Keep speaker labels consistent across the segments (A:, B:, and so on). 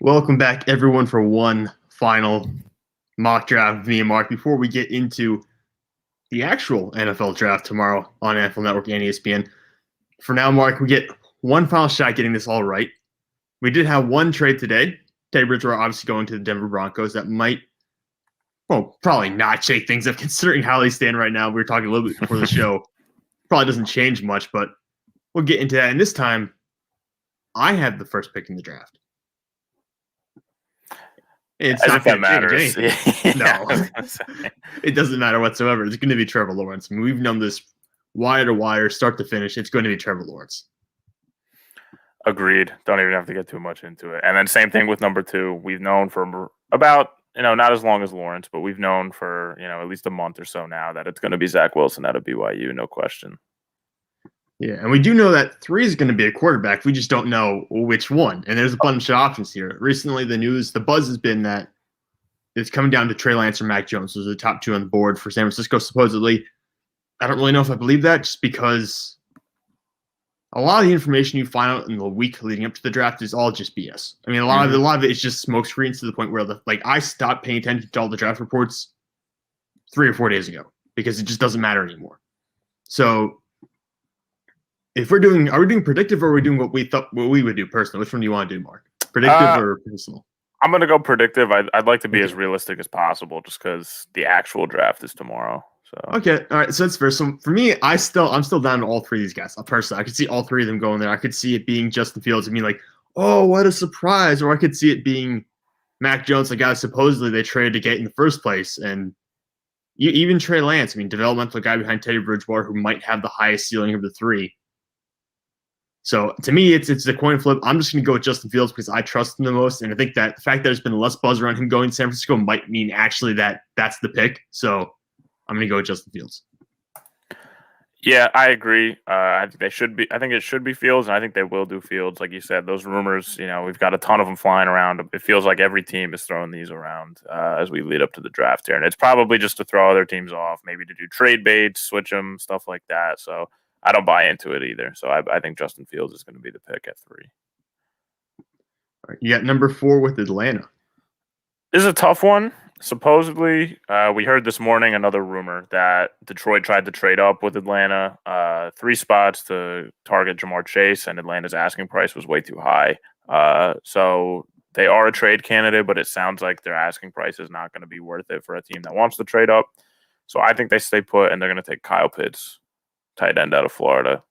A: Welcome back, everyone, for one final mock draft with me and Mark. Before we get into the actual NFL draft tomorrow on NFL Network and ESPN, for now, Mark, we get one final shot at getting this all right. We did have one trade today. Teddy Bridgewater obviously going to the Denver Broncos. That might, probably not shake things up considering how they stand right now. We were talking a little bit before the show. Probably doesn't change much, but we'll get into that. And this time, I have the first pick in the draft. It's
B: As
A: not
B: if that matters.
A: No, it doesn't matter whatsoever. It's going to be Trevor Lawrence. I mean, we've known this wire to wire, start to finish. It's going to be Trevor Lawrence.
B: Agreed. Don't even have to get too much into it. And then same thing with number 2. We've known for about, not as long as Lawrence, but we've known for, at least a month or so now that it's going to be Zach Wilson out of BYU, no question.
A: Yeah, and we do know that 3 is going to be a quarterback. We just don't know which one. And there's a bunch of options here. Recently, the buzz has been that it's coming down to Trey Lance or Mac Jones. Those are the top 2 on the board for San Francisco, supposedly. I don't really know if I believe that, just because a lot of the information you find out in the week leading up to the draft is all just BS. I mean, a lot of it is just smoke screens to the point where I stopped paying attention to all the draft reports 3 or 4 days ago because it just doesn't matter anymore. So are we doing predictive or are we doing what we would do personally? Which one do you want to do, Mark? Predictive or personal?
B: I'm going to go predictive. I'd like to be as realistic as possible just because the actual draft is tomorrow. So
A: okay, all right. So that's fair. So for me, I'm still down to all 3 of these guys. Personally, I could see all 3 of them going there. I could see it being Justin Fields. I mean, oh, what a surprise! Or I could see it being Mac Jones, the guy supposedly they traded to get in the first place, and even Trey Lance. I mean, developmental guy behind Teddy Bridgewater who might have the highest ceiling of the 3. So to me, it's a coin flip. I'm just going to go with Justin Fields because I trust him the most, and I think that the fact that there's been less buzz around him going to San Francisco might mean actually that's the pick. So I'm going to go with Justin Fields.
B: Yeah, I agree. I think it should be Fields, and I think they will do Fields. Like you said, those rumors, we've got a ton of them flying around. It feels like every team is throwing these around as we lead up to the draft here, and it's probably just to throw other teams off, maybe to do trade baits, switch them, stuff like that. So I don't buy into it either. So I think Justin Fields is going to be the pick at 3.
A: All right, you got number 4 with Atlanta.
B: This is a tough one. Supposedly, we heard this morning another rumor that Detroit tried to trade up with Atlanta, 3 spots to target Jamar Chase, and Atlanta's asking price was way too high. So they are a trade candidate, but it sounds like their asking price is not going to be worth it for a team that wants to trade up. So I think they stay put, and they're going to take Kyle Pitts, tight end out of Florida.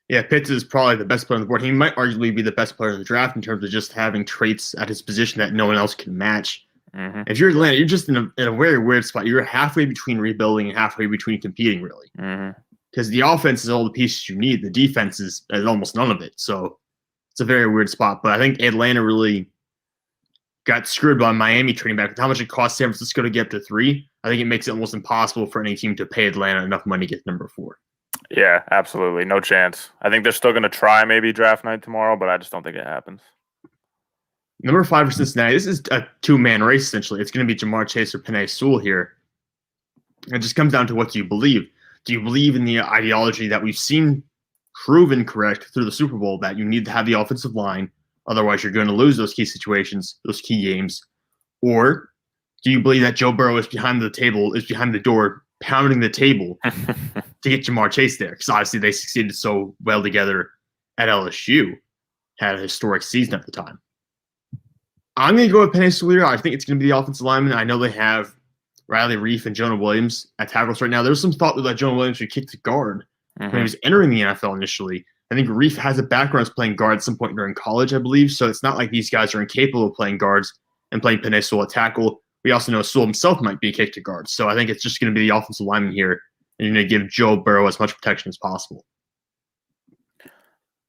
A: Yeah, Pitts is probably the best player on the board. He might arguably be the best player in the draft in terms of just having traits at his position that no one else can match. Mm-hmm. If you're Atlanta, you're just in a very weird spot. You're halfway between rebuilding and halfway between competing, really. Because the offense is all the pieces you need. The defense is almost none of it. So it's a very weird spot. But I think Atlanta really got screwed by Miami trading back. With how much it cost San Francisco to get up to 3, I think it makes it almost impossible for any team to pay Atlanta enough money to get number 4.
B: Yeah, absolutely. No chance. I think they're still going to try maybe draft night tomorrow, but I just don't think it happens.
A: Number 5 for Cincinnati. This is a 2-man race, essentially. It's going to be Jamar Chase or Penei Sewell here. It just comes down to what do you believe. Do you believe in the ideology that we've seen proven correct through the Super Bowl, that you need to have the offensive line, otherwise you're going to lose those key situations, those key games? Or do you believe that Joe Burrow is behind the door, pounding the table to get Jamar Chase there? Because obviously they succeeded so well together at LSU, had a historic season at the time. I'm going to go with Penei Sewell. I think it's going to be the offensive lineman. I know they have Riley Reif and Jonah Williams at tackles right now. There's some thought that Jonah Williams would kick to guard when he was entering the NFL initially. I think Reif has a background as playing guard at some point during college, I believe. So it's not like these guys are incapable of playing guards and playing Penei Sewell at tackle. We also know Sewell himself might be a kick to guard. So I think it's just going to be the offensive lineman here, and you're going to give Joe Burrow as much protection as possible.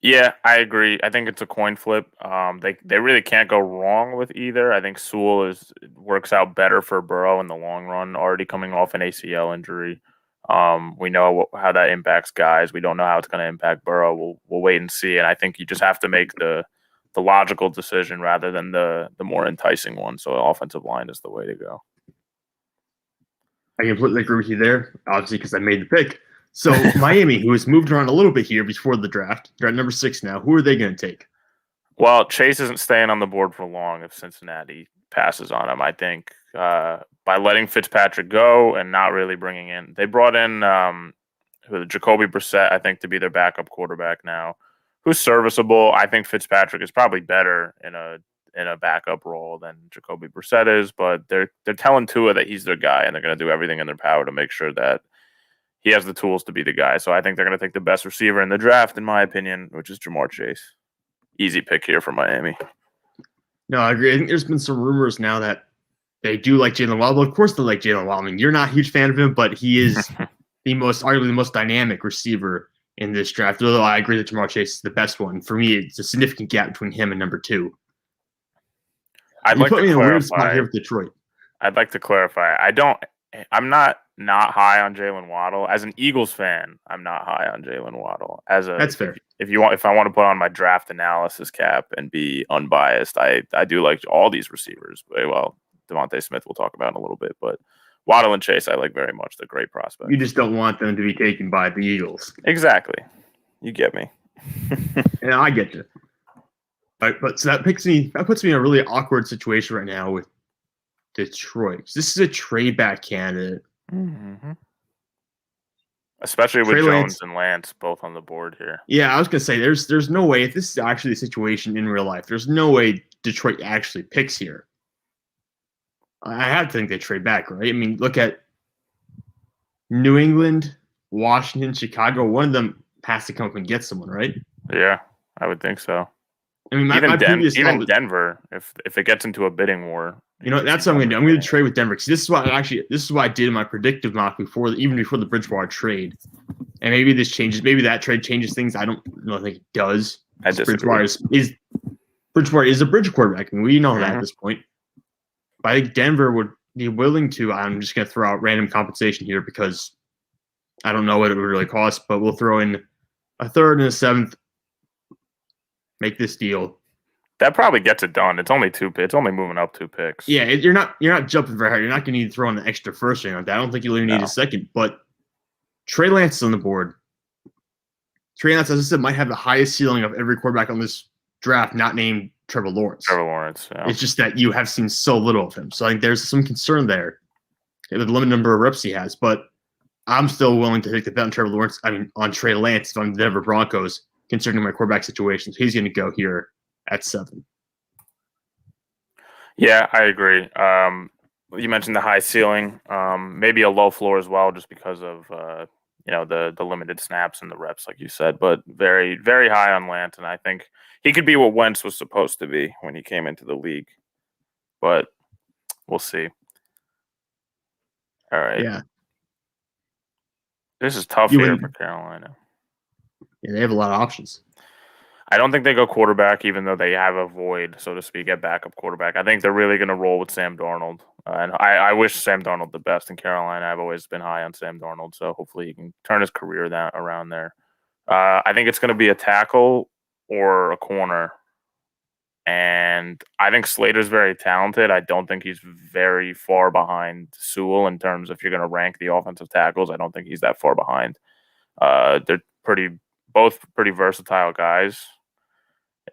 B: Yeah, I agree. I think it's a coin flip. They really can't go wrong with either. I think Sewell works out better for Burrow in the long run, already coming off an ACL injury. We know how that impacts guys. We don't know how it's going to impact Burrow. We'll wait and see. And I think you just have to make the logical decision rather than the more enticing one. So offensive line is the way to go.
A: I completely agree with you there, obviously, because I made the pick. So Miami, who has moved around a little bit here before the draft, they're at number 6 now. Who are they going to take?
B: Well, Chase isn't staying on the board for long if Cincinnati passes on him. I think by letting Fitzpatrick go and not really bringing in, they brought in Jacoby Brissett, I think, to be their backup quarterback now, who's serviceable. I think Fitzpatrick is probably better in a backup role than Jacoby Brissett is, but they're telling Tua that he's their guy, and they're going to do everything in their power to make sure that he has the tools to be the guy. So I think they're going to take the best receiver in the draft, in my opinion, which is Jamar Chase. Easy pick here for Miami.
A: No, I agree. I think there's been some rumors now that they do like Jalen Waddle. Of course they like Jalen Waddle. I mean, you're not a huge fan of him, but he is arguably the most dynamic receiver in this draft. Although I agree that Jamar Chase is the best one. For me, it's a significant gap between him and number 2.
B: I'd
A: you
B: like
A: put
B: to
A: me in a
B: clarify.
A: weird spot here with Detroit.
B: I'd like to clarify. I'm not high on Jalen Waddle. As an Eagles fan, I'm not high on Jalen Waddle.
A: That's fair.
B: If I want to put on my draft analysis cap and be unbiased, I do like all these receivers. Well, Devontae Smith we'll talk about in a little bit, but Waddle and Chase I like very much. They're great prospects.
A: You just don't want them to be taken by the Eagles.
B: Exactly. You get me.
A: And I get you. But so that puts me in a really awkward situation right now with Detroit. This is a trade back candidate.
B: Mm-hmm. Especially with Jones and Lance both on the board here.
A: Yeah, I was gonna say there's no way, if this is actually the situation in real life, there's no way Detroit actually picks here. I have to think they trade back, right? I mean, look at New England, Washington, Chicago. One of them has to come up and get someone, right?
B: Yeah, I would think so.
A: I mean,
B: even Denver, if it gets into a bidding war.
A: You know, that's what I'm going to do. I'm going to trade with Denver because this is what I did in my predictive mock before the Bridgewater trade. And maybe this changes. Maybe that trade changes things. I don't think it does.
B: I disagree.
A: Bridgewater is a bridge quarterback. I mean, we know that at this point. But I think Denver would be willing to. I'm just going to throw out random compensation here because I don't know what it would really cost. But we'll throw in a third and a seventh. Make this deal.
B: That probably gets it done. It's only 2 picks. It's only moving up 2 picks.
A: Yeah, you're not jumping very hard. You're not going to need to throw in the extra first ring on that. I don't think you'll even need a second. But Trey Lance is on the board. Trey Lance, as I said, might have the highest ceiling of every quarterback on this draft, not named Trevor Lawrence.
B: Yeah.
A: It's just that you have seen so little of him. So I think there's some concern there with the limited number of reps he has. But I'm still willing to take the bet on Trevor Lawrence. I mean, on Trey Lance if I'm the Denver Broncos, considering my quarterback situation. So he's going to go here at 7.
B: Yeah, I agree. You mentioned the high ceiling, maybe a low floor as well, just because of the limited snaps and the reps, like you said. But very, very high on Lance, and I think he could be what Wentz was supposed to be when he came into the league. But we'll see. All right.
A: Yeah.
B: This is tough here for Carolina.
A: Yeah, they have a lot of options.
B: I don't think they go quarterback, even though they have a void, so to speak, at backup quarterback. I think they're really going to roll with Sam Darnold. And I wish Sam Darnold the best in Carolina. I've always been high on Sam Darnold, so hopefully he can turn his career around there. I think it's going to be a tackle or a corner. And I think Slater's very talented. I don't think he's very far behind Sewell in terms of if you're going to rank the offensive tackles. I don't think he's that far behind. They're both pretty versatile guys.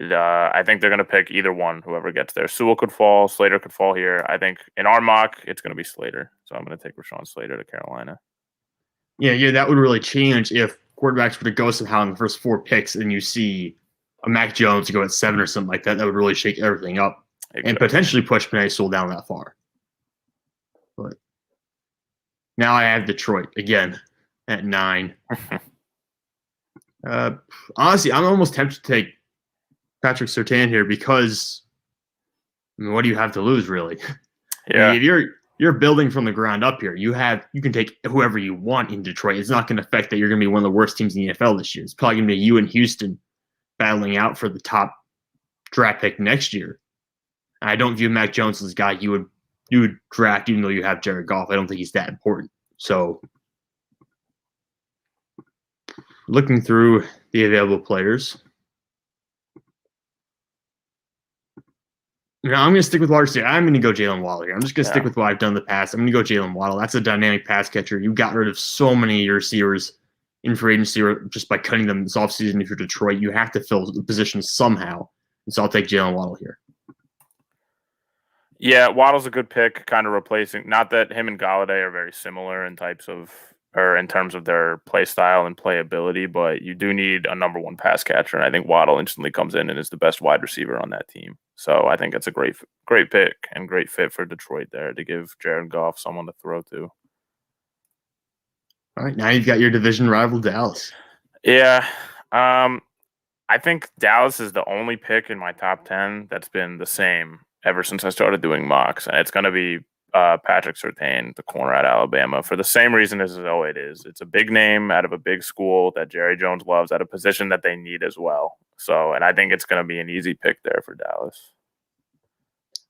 B: I think they're going to pick either one, whoever gets there. Sewell could fall. Slater could fall here. I think in our mock, it's going to be Slater. So I'm going to take Rashawn Slater to Carolina.
A: Yeah, that would really change if quarterbacks were to go somehow in the first 4 picks and you see a Mac Jones to go at 7 or something like that. That would really shake everything up and potentially push Penei Sewell down that far. But now I have Detroit again at 9. Honestly, I'm almost tempted to take Patrick Surtain here because, I mean, what do you have to lose, really?
B: Yeah.
A: I mean, if you're building from the ground up here, you can take whoever you want in Detroit. It's not going to affect that you're going to be one of the worst teams in the NFL this year. It's probably going to be you and Houston battling out for the top draft pick next year. I don't view Mac Jones as a guy you would draft even though you have Jared Goff. I don't think he's that important. So looking through the available players, I'm going to stick with Waddle. I'm going to go Jalen Waddle here. I'm just going to stick with what I've done in the past. I'm going to go Jalen Waddle. That's a dynamic pass catcher. You got rid of so many of your receivers in free agency just by cutting them this offseason. If you're Detroit, you have to fill the position somehow. So I'll take Jalen Waddle here.
B: Yeah, Waddle's a good pick, kind of replacing. Not that him and Galladay are very similar in terms of their play style and playability, but you do need a number one pass catcher, and I think Waddle instantly comes in and is the best wide receiver on that team. So I think it's a great pick and great fit for Detroit there to give Jared Goff someone to throw to.
A: All right, now you've got your division rival Dallas.
B: Yeah, I think Dallas is the only pick in my top 10 that's been the same ever since I started doing mocks, and it's going to be Patrick Surtain, the corner at Alabama, for the same reason as it is. It's a big name out of a big school that Jerry Jones loves at a position that they need as well. So, and I think it's going to be an easy pick there for Dallas.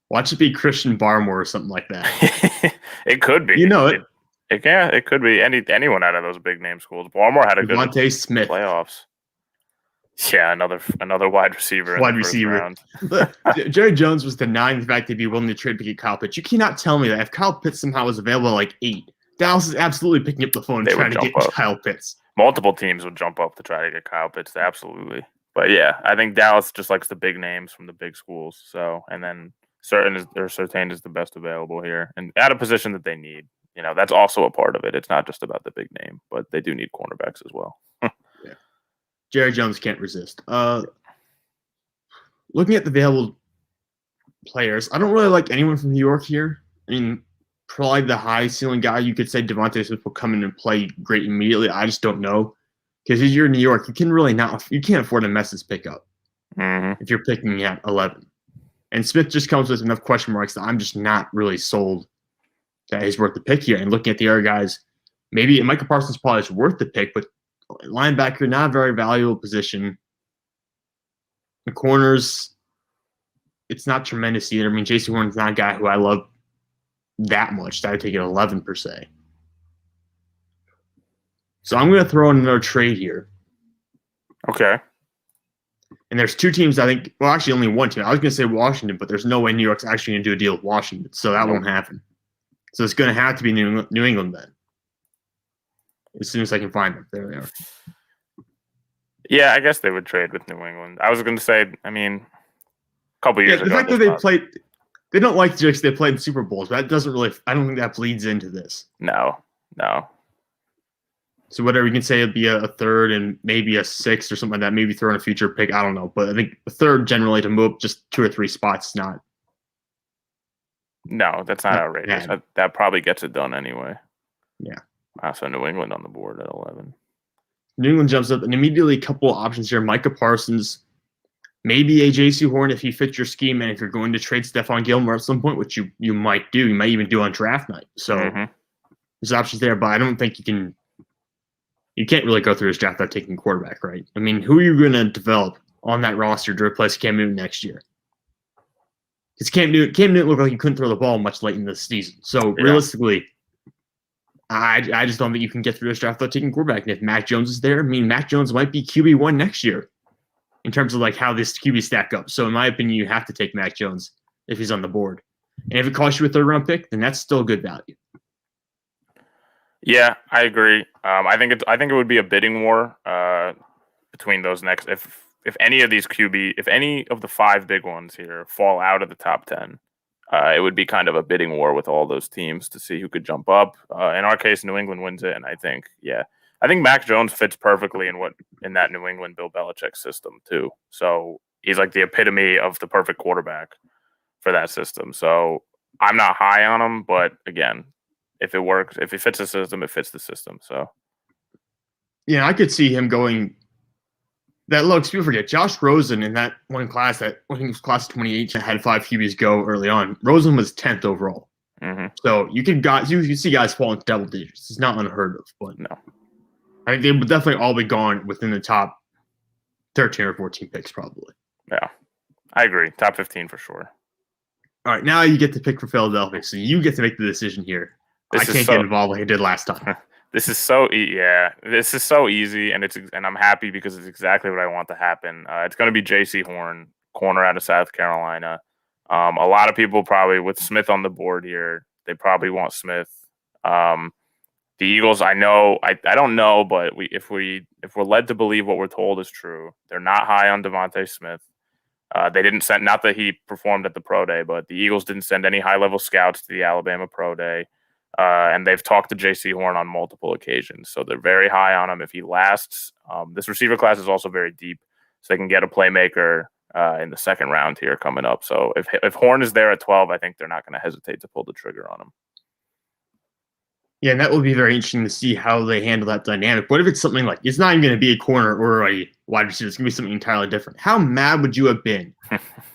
A: Watch it be Christian Barmore or something like that.
B: It could be.
A: You know it.
B: It could be anyone out of those big name schools. Barmore had a good
A: Smith
B: playoffs. Yeah, another wide receiver.
A: Jerry Jones was denying the fact he'd be willing to trade to get Kyle Pitts. You cannot tell me that if Kyle Pitts somehow was available at like 8, Dallas is absolutely picking up the phone and trying to get Kyle Pitts.
B: Multiple teams would jump up to try to get Kyle Pitts, absolutely. But yeah, I think Dallas just likes the big names from the big schools. So, and then Surtain is the best available here, and at a position that they need. You know, that's also a part of it. It's not just about the big name, but they do need cornerbacks as well.
A: Yeah. Jerry Jones can't resist. Looking at the available players, I don't really like anyone from New York here. I mean, probably the high ceiling guy, you could say Devontae Smith will come in and play great immediately. I just don't know. Because if you're in New York, you can't afford to mess this pick up if you're picking at 11. And Smith just comes with enough question marks that I'm just not really sold that he's worth the pick here. And looking at the other guys, maybe Micah Parsons probably is worth the pick, but linebacker, not a very valuable position. The corners, it's not tremendous either. I mean, J.C. Horn's not a guy who I love that much that I take it 11 per se. So I'm going to throw in another trade here.
B: Okay.
A: And there's two teams, I think. Well, actually, only one team. I was going to say Washington, but there's no way New York's actually going to do a deal with Washington, so that won't happen. So it's going to have to be New England then. As soon as I can find them. There they are.
B: Yeah, I guess they would trade with New England. I was going to say, I mean, a couple years ago.
A: The fact that they don't like just they played Super Bowls, but that doesn't really, I don't think that bleeds into this.
B: No.
A: So whatever you can say, it'd be a third and maybe a sixth or something like that. Maybe throw in a future pick. I don't know. But I think a third generally to move up just 2 or 3 spots is not.
B: No, that's not outrageous. That probably gets it done anyway.
A: Yeah.
B: So New England on the board at 11.
A: New England jumps up and immediately a couple of options here. Micah Parsons, maybe a J.C. Horn if he fits your scheme, and if you're going to trade Stephon Gilmore at some point, which you might do. You might even do on draft night. So there's options there, but I don't think you can. You can't really go through his draft without taking quarterback, right? I mean, who are you going to develop on that roster to replace Cam Newton next year? Because Cam Newton looked like he couldn't throw the ball much late in the season. So realistically, I just don't think you can get through this draft without taking quarterback. And if Mac Jones is there, I mean, Mac Jones might be QB1 next year in terms of like how this QB stack up. So in my opinion, you have to take Mac Jones if he's on the board. And if it costs you a 3rd round pick, then that's still good value.
B: Yeah, I agree. I think it would be a bidding war between those next. If any of these if any of the 5 big ones here fall out of the top 10, it would be kind of a bidding war with all those teams to see who could jump up. In our case, New England wins it, and I think Mac Jones fits perfectly in that New England Bill Belichick system too. So he's like the epitome of the perfect quarterback for that system. So I'm not high on him, but again, if it works, if he fits the system, it fits the system. So
A: yeah, I could see him going that low. People forget Josh Rosen in that one class that I think it was class 28 that had 5 QBs go early on. Rosen was 10th overall. So you see guys fall into double digits. It's not unheard of, but
B: no,
A: I think they would definitely all be gone within the top 13 or 14 picks, probably.
B: Yeah, I agree. Top 15 for sure.
A: All right, now you get to pick for Philadelphia, so you get to make the decision here. I can't get involved like I did last time.
B: This is so easy, and I'm happy because it's exactly what I want to happen. It's going to be J.C. Horn, corner out of South Carolina. A lot of people probably with Smith on the board here, they probably want Smith. The Eagles, I don't know, but if we're led to believe what we're told is true, they're not high on Devontae Smith. They didn't send, not that he performed at the pro day, but the Eagles didn't send any high-level scouts to the Alabama pro day. And they've talked to J.C. Horn on multiple occasions. So they're very high on him if he lasts. This receiver class is also very deep, so they can get a playmaker in the second round here coming up. So if Horn is there at 12, I think they're not going to hesitate to pull the trigger on him.
A: Yeah, and that will be very interesting to see how they handle that dynamic. What if it's something like it's not even going to be a corner or a wide receiver? It's going to be something entirely different. How mad would you have been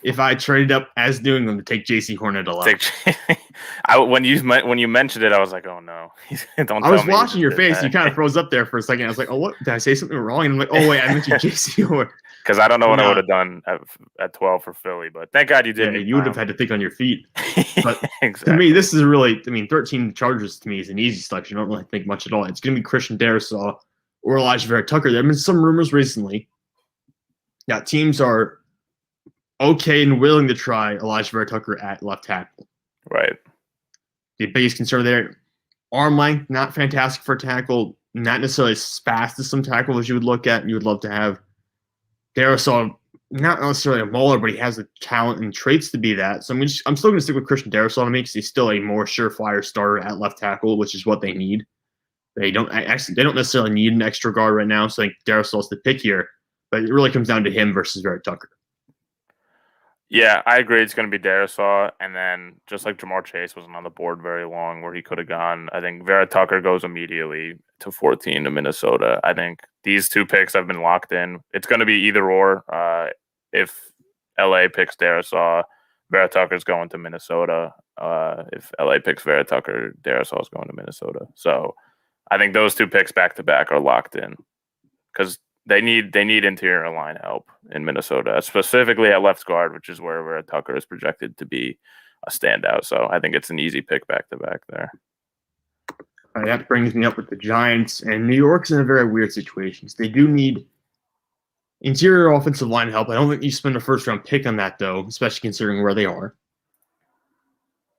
A: if I traded up as New England to take J.C. Horn at 11?
B: When you mentioned it, I was like, oh no!
A: I was watching your face. You kind of froze up there for a second. I was like, oh, what? Did I say something wrong? And I'm like, oh wait, I mentioned J.C. Horn.
B: Because I don't know what I would have done at 12 for Philly, but thank God you didn't.
A: Yeah, you would have had to think on your feet. But
B: exactly.
A: To me, this is really, 13 Chargers to me is an easy selection. I don't really think much at all. It's going to be Christian Darrisaw or Elijah Vera Tucker. There have been some rumors recently that teams are okay and willing to try Elijah Vera Tucker at left tackle.
B: Right.
A: The biggest concern there, arm length, not fantastic for a tackle, not necessarily as fast as some tackle as you would look at and you would love to have. Darrisaw, not necessarily a mauler, but he has the talent and traits to be that. So I'm still going to stick with Christian Darrisaw to me because he's still a more surefire starter at left tackle, which is what they need. They don't necessarily need an extra guard right now, so I think Darrisaw's the pick here. But it really comes down to him versus Vera Tucker.
B: Yeah, I agree. It's going to be Darrisaw, and then just like Jamar Chase wasn't on the board very long where he could have gone, I think Vera Tucker goes immediately to 14 to Minnesota. I think these two picks have been locked in. It's going to be either or. If LA picks Darrisaw, Vera Tucker's going to Minnesota. If LA picks Vera Tucker, Darrisaw's going to Minnesota. So I think those two picks back to back are locked in because they need interior line help in Minnesota, specifically at left guard, which is where Vera Tucker is projected to be a standout. So I think it's an easy pick back to back there.
A: That brings me up with the Giants, and New York's in a very weird situation. They do need interior offensive line help. I don't think you spend a first-round pick on that, though, especially considering where they are.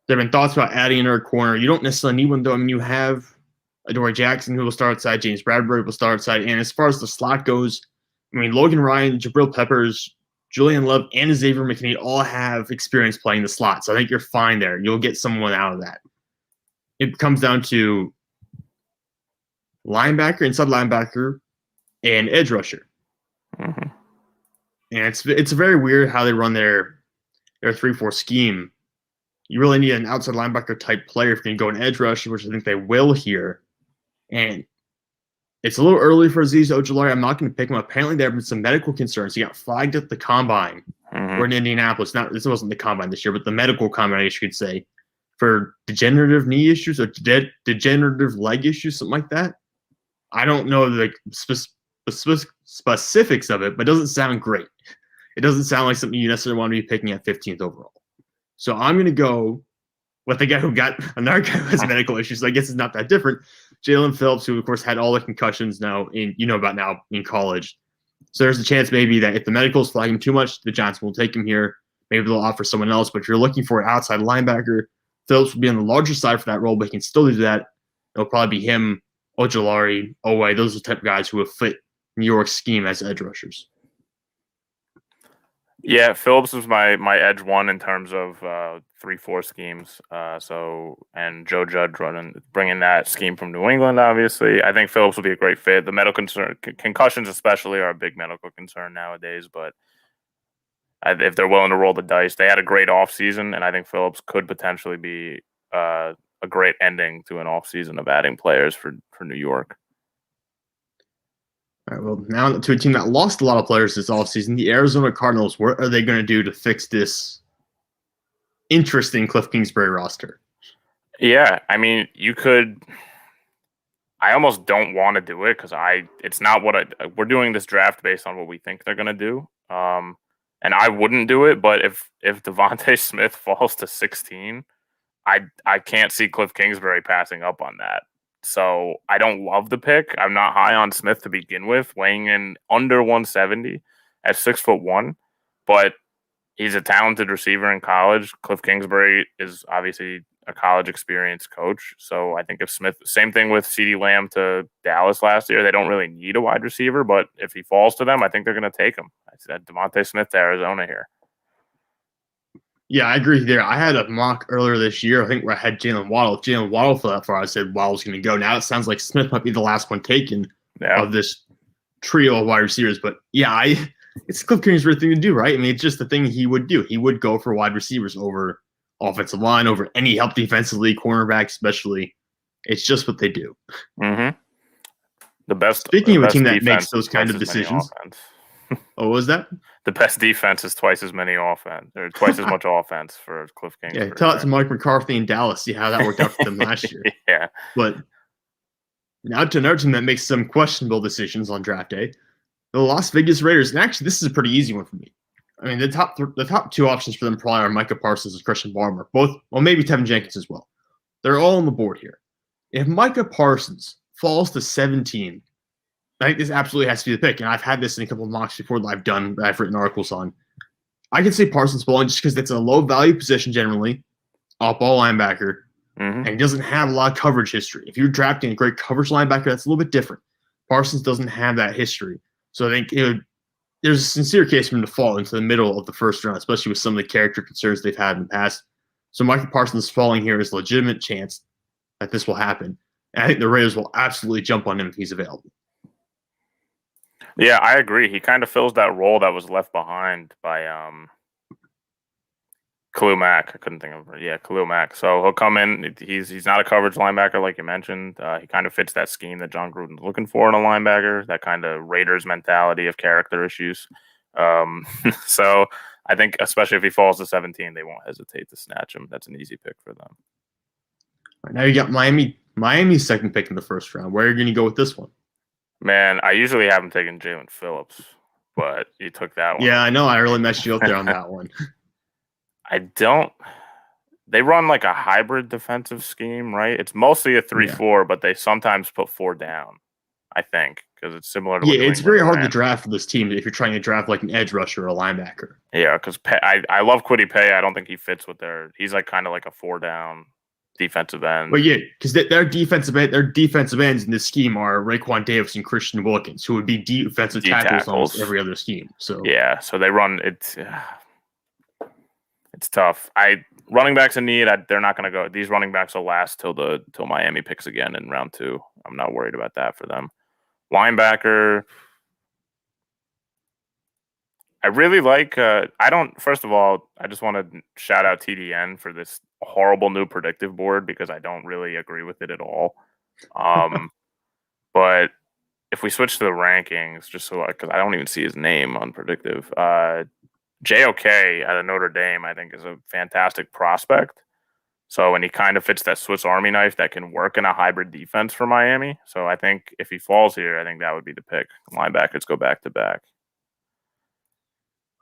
A: There have been thoughts about adding another corner. You don't necessarily need one, though. I mean, you have Adoree Jackson, who will start outside. James Bradbury will start outside. And as far as the slot goes, I mean, Logan Ryan, Jabril Peppers, Julian Love, and Xavier McKinney all have experience playing the slot. So I think you're fine there. You'll get someone out of that. It comes down to linebacker, inside linebacker, and edge rusher.
B: Mm-hmm.
A: And it's very weird how they run their 3-4 scheme. You really need an outside linebacker type player if you can go an edge rusher, which I think they will here. And it's a little early for Azeez Ojulari. I'm not going to pick him up. Apparently, there have been some medical concerns. He got flagged at the combine or in Indianapolis. This wasn't the combine this year, but the medical combine, I guess you could say, for degenerative knee issues or degenerative leg issues, something like that. I don't know the specifics of it, but it doesn't sound great. It doesn't sound like something you necessarily want to be picking at 15th overall. So I'm going to go with the guy who got another guy who has medical issues. So I guess it's not that different. Jalen Phillips, who of course had all the concussions now in college. So there's a chance maybe that if the medicals flag him too much, the Giants will take him here. Maybe they'll offer someone else. But if you're looking for an outside linebacker, Phillips will be on the larger side for that role, but he can still do that. It'll probably be him, Ojulari, Owe. Those are the type of guys who will fit New York's scheme as edge rushers.
B: Yeah, Phillips was my edge one in terms of 3-4 schemes. And Joe Judge bringing that scheme from New England. Obviously, I think Phillips will be a great fit. The medical concussions especially are a big medical concern nowadays. But if they're willing to roll the dice, they had a great offseason, and I think Phillips could potentially be a great ending to an offseason of adding players for New York.
A: All right, well, now to a team that lost a lot of players this offseason, the Arizona Cardinals. What are they going to do to fix this interesting Cliff Kingsbury roster?
B: Yeah, I mean, you could. I almost don't want to do it because it's not what we're doing this draft based on what we think they're going to do. And I wouldn't do it, but if Devontae Smith falls to 16, I can't see Cliff Kingsbury passing up on that. So I don't love the pick. I'm not high on Smith to begin with, weighing in under 170 at 6'1", but he's a talented receiver in college. Cliff Kingsbury is obviously a college experience coach. So I think if Smith, same thing with CeeDee Lamb to Dallas last year, they don't really need a wide receiver, but if he falls to them, I think they're going to take him. I said Devontae Smith to Arizona here.
A: Yeah, I agree there. I had a mock earlier this year, I think, where I had Jalen Waddle. If Jalen Waddle fell that far, I said Waddle's going to go. Now it sounds like Smith might be the last one taken
B: Yeah.
A: of this trio of wide receivers. But yeah, it's Cliff Kingsbury's weird thing to do, right? I mean, it's just the thing he would do. He would go for wide receivers over offensive line, over any help defensively, cornerback especially. It's just what they do.
B: Mm-hmm.
A: Speaking of a team that
B: defense
A: makes those
B: is
A: kind
B: twice
A: of
B: as many
A: decisions.
B: offense.
A: Oh, what was that?
B: The best defense is twice as many offense, or twice as much offense for Cliff Kingsbury.
A: Yeah, tell it to Mike McCarthy in Dallas. See how that worked out for them last year.
B: Yeah.
A: But now to another team that makes some questionable decisions on draft day, the Las Vegas Raiders. And actually, this is a pretty easy one for me. I mean, the top two options for them probably are Micah Parsons and Christian Barmore. Both, well, maybe Tevin Jenkins as well. They're all on the board here. If Micah Parsons falls to 17, I think this absolutely has to be the pick. And I've had this in a couple of mocks before that I've written articles on. I can say Parsons falling just because it's a low value position generally, off-ball linebacker, and he doesn't have a lot of coverage history. If you're drafting a great coverage linebacker, that's a little bit different. Parsons doesn't have that history. So I think there's a sincere case for him to fall into the middle of the first round, especially with some of the character concerns they've had in the past. So Micah Parsons falling here is a legitimate chance that this will happen. And I think the Raiders will absolutely jump on him if he's available.
B: Yeah, I agree. He kind of fills that role that was left behind by Khalil Mack. I couldn't think of it. Yeah, Khalil Mack. So he'll come in. He's not a coverage linebacker like you mentioned. He kind of fits that scheme that John Gruden's looking for in a linebacker, that kind of Raiders mentality of character issues. So I think especially if he falls to 17, they won't hesitate to snatch him. That's an easy pick for them.
A: Right, now you got Miami's second pick in the first round. Where are you going to go with this one?
B: Man, I usually haven't taken Jalen Phillips, but you took that one.
A: Yeah, I know. I really messed you up there on that one.
B: They run like a hybrid defensive scheme, right? It's mostly a 3-4, but they sometimes put 4 down, I think, because it's similar to what
A: it's very hard to draft for this team if you're trying to draft like an edge rusher or a linebacker.
B: Yeah, because I love Kwity Paye. I don't think he fits with he's like kind of like a 4 down defensive end.
A: But yeah, because their defensive ends in this scheme are Raekwon Davis and Christian Wilkins, who would be defensive tackles on almost every other scheme. So
B: yeah, so they run it's tough. Running backs in need. They're not going to go. These running backs will last till Miami picks again in round 2. I'm not worried about that for them. Linebacker. I really like. First of all, I just want to shout out TDN for this horrible new predictive board because I don't really agree with it at all. But if we switch to the rankings, just so because I don't even see his name on predictive. JOK at Notre Dame, I think, is a fantastic prospect. So, and he kind of fits that Swiss Army knife that can work in a hybrid defense for Miami. So I think if he falls here, I think that would be the pick. Linebackers go back to back.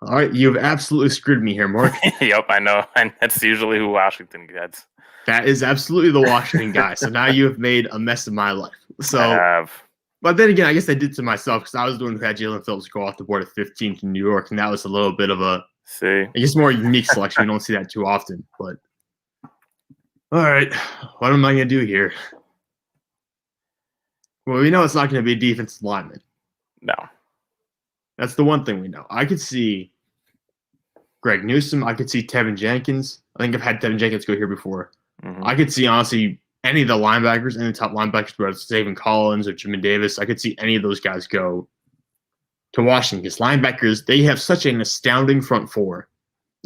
A: All right, you've absolutely screwed me here, Mark.
B: Yep, I know. And that's usually who Washington gets.
A: That is absolutely the Washington guy. So now you have made a mess of my life. So
B: I have.
A: But then again, I guess I did to myself because I was the one who had Jalen Phillips go off the board at 15 to New York, and that was a little bit of I guess, more unique selection. We don't see that too often. But all right, what am I going to do here? Well, we know it's not going to be a defensive lineman.
B: No.
A: That's the one thing we know. I could see Greg Newsome. I could see Tevin Jenkins. I think I've had Tevin Jenkins go here before. Mm-hmm. I could see, honestly, any of the linebackers, any of the top linebackers, whether it's Zayvon Collins or Jamin Davis, I could see any of those guys go to Washington because linebackers, they have such an astounding front four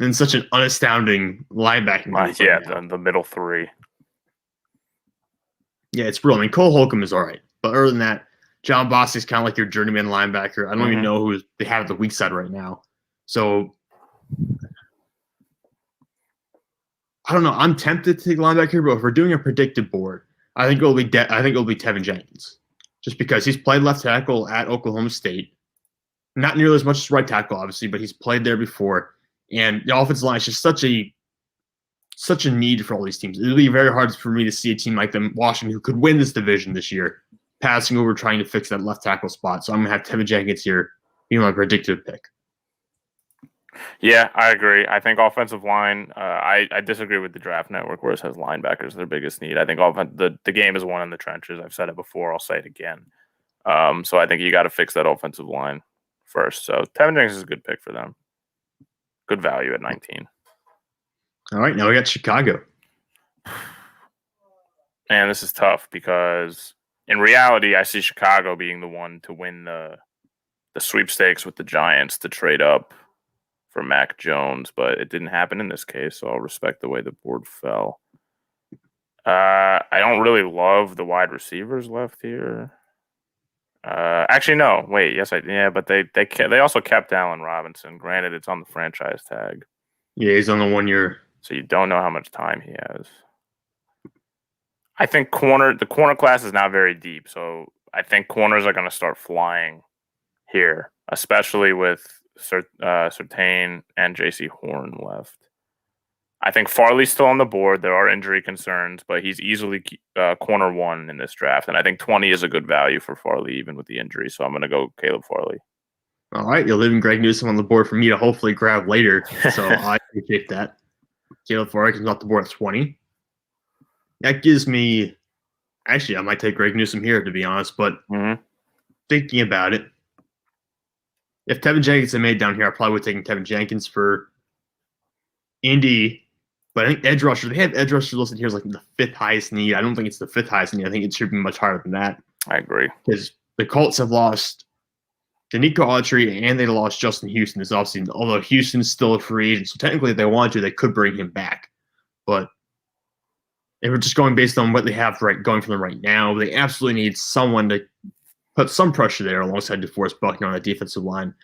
A: and such an unastounding linebacking.
B: The middle 3.
A: Yeah, it's brutal. I mean, Cole Holcomb is all right. But other than that, John Boss is kind of like your journeyman linebacker. I don't even know who they have at the weak side right now. So I don't know. I'm tempted to take linebacker, but if we're doing a predicted board, I think it'll be Tevin Jenkins, just because he's played left tackle at Oklahoma State, not nearly as much as right tackle, obviously, but he's played there before, and the offensive line is just such a need for all these teams. It'll be very hard for me to see a team like them, Washington, who could win this division this year, passing over trying to fix that left tackle spot. So I'm gonna have Tevin Jenkins here be my predictive pick.
B: Yeah, I agree. I think offensive line, I disagree with the Draft Network where it says linebackers their biggest need. I think the game is won in the trenches. I've said it before. I'll say it again. So I think you got to fix that offensive line first. So Tevin Jenkins is a good pick for them. Good value at 19.
A: All right, now we got Chicago.
B: Man, this is tough because in reality, I see Chicago being the one to win the sweepstakes with the Giants to trade up for Mac Jones, but it didn't happen in this case, so I'll respect the way the board fell. I don't really love the wide receivers left here. Actually, no. Wait, yes, but they also kept Allen Robinson. Granted, it's on the franchise tag.
A: Yeah, he's on the 1 year.
B: So you don't know how much time he has. I think the corner class is not very deep, so I think corners are going to start flying here, especially with Surtain and J.C. Horn left. I think Farley's still on the board. There are injury concerns, but he's easily corner 1 in this draft, and I think 20 is a good value for Farley, even with the injury. So I'm going to go Caleb Farley.
A: All right, you're leaving Greg Newsome on the board for me to hopefully grab later, so I appreciate that. Caleb Farley comes off the board at 20. That gives me – actually, I might take Greg Newsome here, to be honest, but thinking about it, if Tevin Jenkins had made down here, I probably would have taken Tevin Jenkins for Indy. But I think edge rusher, they have edge rusher listed here as like the 5th highest need. I don't think it's the 5th highest need. I think it should be much higher than that.
B: I agree.
A: Because the Colts have lost Danico Autry and they lost Justin Houston this offseason, although Houston's still a free agent. So technically, if they want to, they could bring him back. But if we're just going based on what they have going for them right now, they absolutely need someone to put some pressure there alongside DeForest Buckner on the defensive line.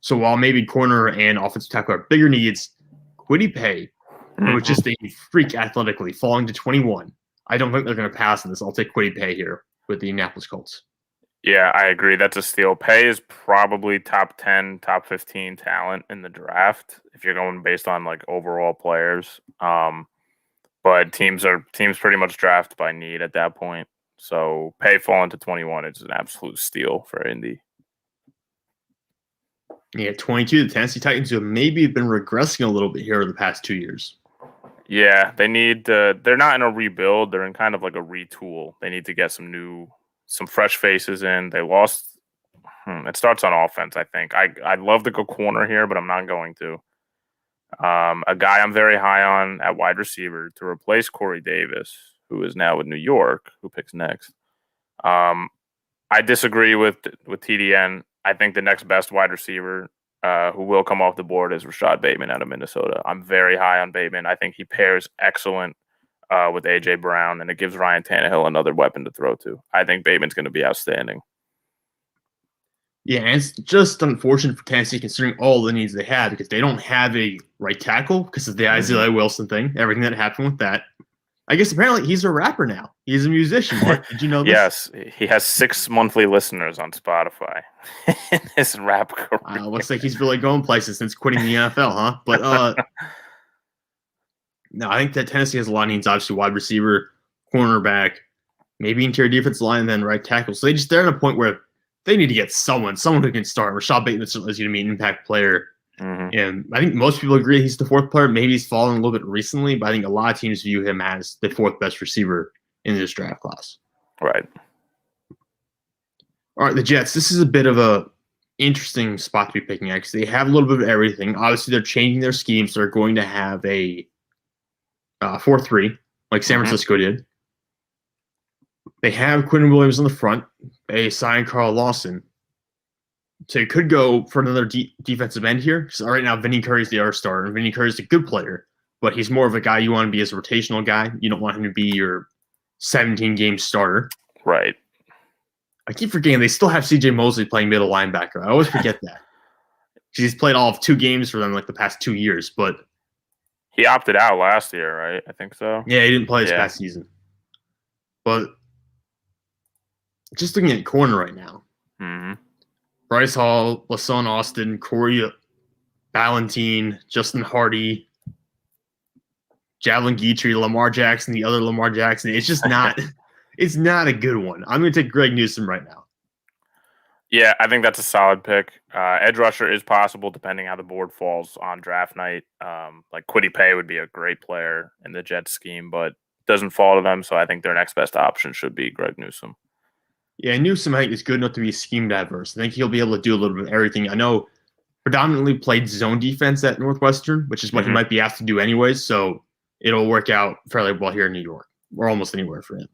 A: So while maybe corner and offensive tackle are bigger needs, Kwity Paye, who was just a freak athletically, falling to 21. I don't think they're going to pass on this. I'll take Kwity Paye here with the Indianapolis Colts.
B: Yeah, I agree. That's a steal. Paye is probably top 10, top 15 talent in the draft if you're going based on like overall players. But teams pretty much draft by need at that point. So Paye falling to 21 is an absolute steal for Indy.
A: Yeah, 22. The Tennessee Titans have maybe been regressing a little bit here over the past 2 years.
B: Yeah, they need they're not in a rebuild. They're in kind of like a retool. They need to get some fresh faces in. They lost. It starts on offense, I think. I'd love to go corner here, but I'm not going to. A guy I'm very high on at wide receiver to replace Corey Davis, who is now with New York, who picks next. I disagree with TDN. I think the next best wide receiver who will come off the board is Rashad Bateman out of Minnesota. I'm very high on Bateman. I think he pairs excellent with A.J. Brown, and it gives Ryan Tannehill another weapon to throw to. I think Bateman's going to be outstanding.
A: Yeah, and it's just unfortunate for Tennessee considering all the needs they have because they don't have a right tackle because of the Isaiah Wilson thing, everything that happened with that. I guess apparently he's a rapper now. He's a musician, Mark. Did you know this?
B: Yes, he has 6 monthly listeners on Spotify in his rap career.
A: Looks like he's really going places since quitting the NFL, huh? But no, I think that Tennessee has a lot of needs, obviously wide receiver, cornerback, maybe interior defensive line, and then right tackle. So they're at a point where they need to get someone who can start. Rashad Bateman certainly is going to be an impact player. And I think most people agree he's the 4th player. Maybe he's fallen a little bit recently, but I think a lot of teams view him as the 4th best receiver in this draft class.
B: Right.
A: All right, the Jets. This is a bit of a interesting spot to be picking at because they have a little bit of everything. Obviously, they're changing their schemes. They're going to have a 4-3 like San Francisco did. They have Quentin Williams on the front. They signed Carl Lawson. So you could go for another defensive end here. Because right now, Vinny Curry's the other starter. Vinny Curry's a good player, but he's more of a guy you want to be as a rotational guy. You don't want him to be your 17-game starter.
B: Right.
A: I keep forgetting they still have C.J. Mosley playing middle linebacker. I always forget that. He's played all of 2 games for them like the past 2 years, but
B: he opted out last year, right? I think so.
A: Yeah, he didn't play this past season. But just looking at corner right now, Bryce Hall, LaShawn Austin, Corey Ballentine, Justin Hardy, Javelin Guitry, Lamar Jackson, the other Lamar Jackson. It's just not it's not a good one. I'm going to take Greg Newsome right now.
B: Yeah, I think that's a solid pick. Edge rusher is possible depending how the board falls on draft night. Like Kwity Paye would be a great player in the Jets scheme, but doesn't fall to them, so I think their next best option should be Greg Newsome.
A: Yeah, Newsome, I think, is good enough to be scheme diverse. I think he'll be able to do a little bit of everything. I know predominantly played zone defense at Northwestern, which is what he might be asked to do anyways. So it'll work out fairly well here in New York or almost anywhere for him.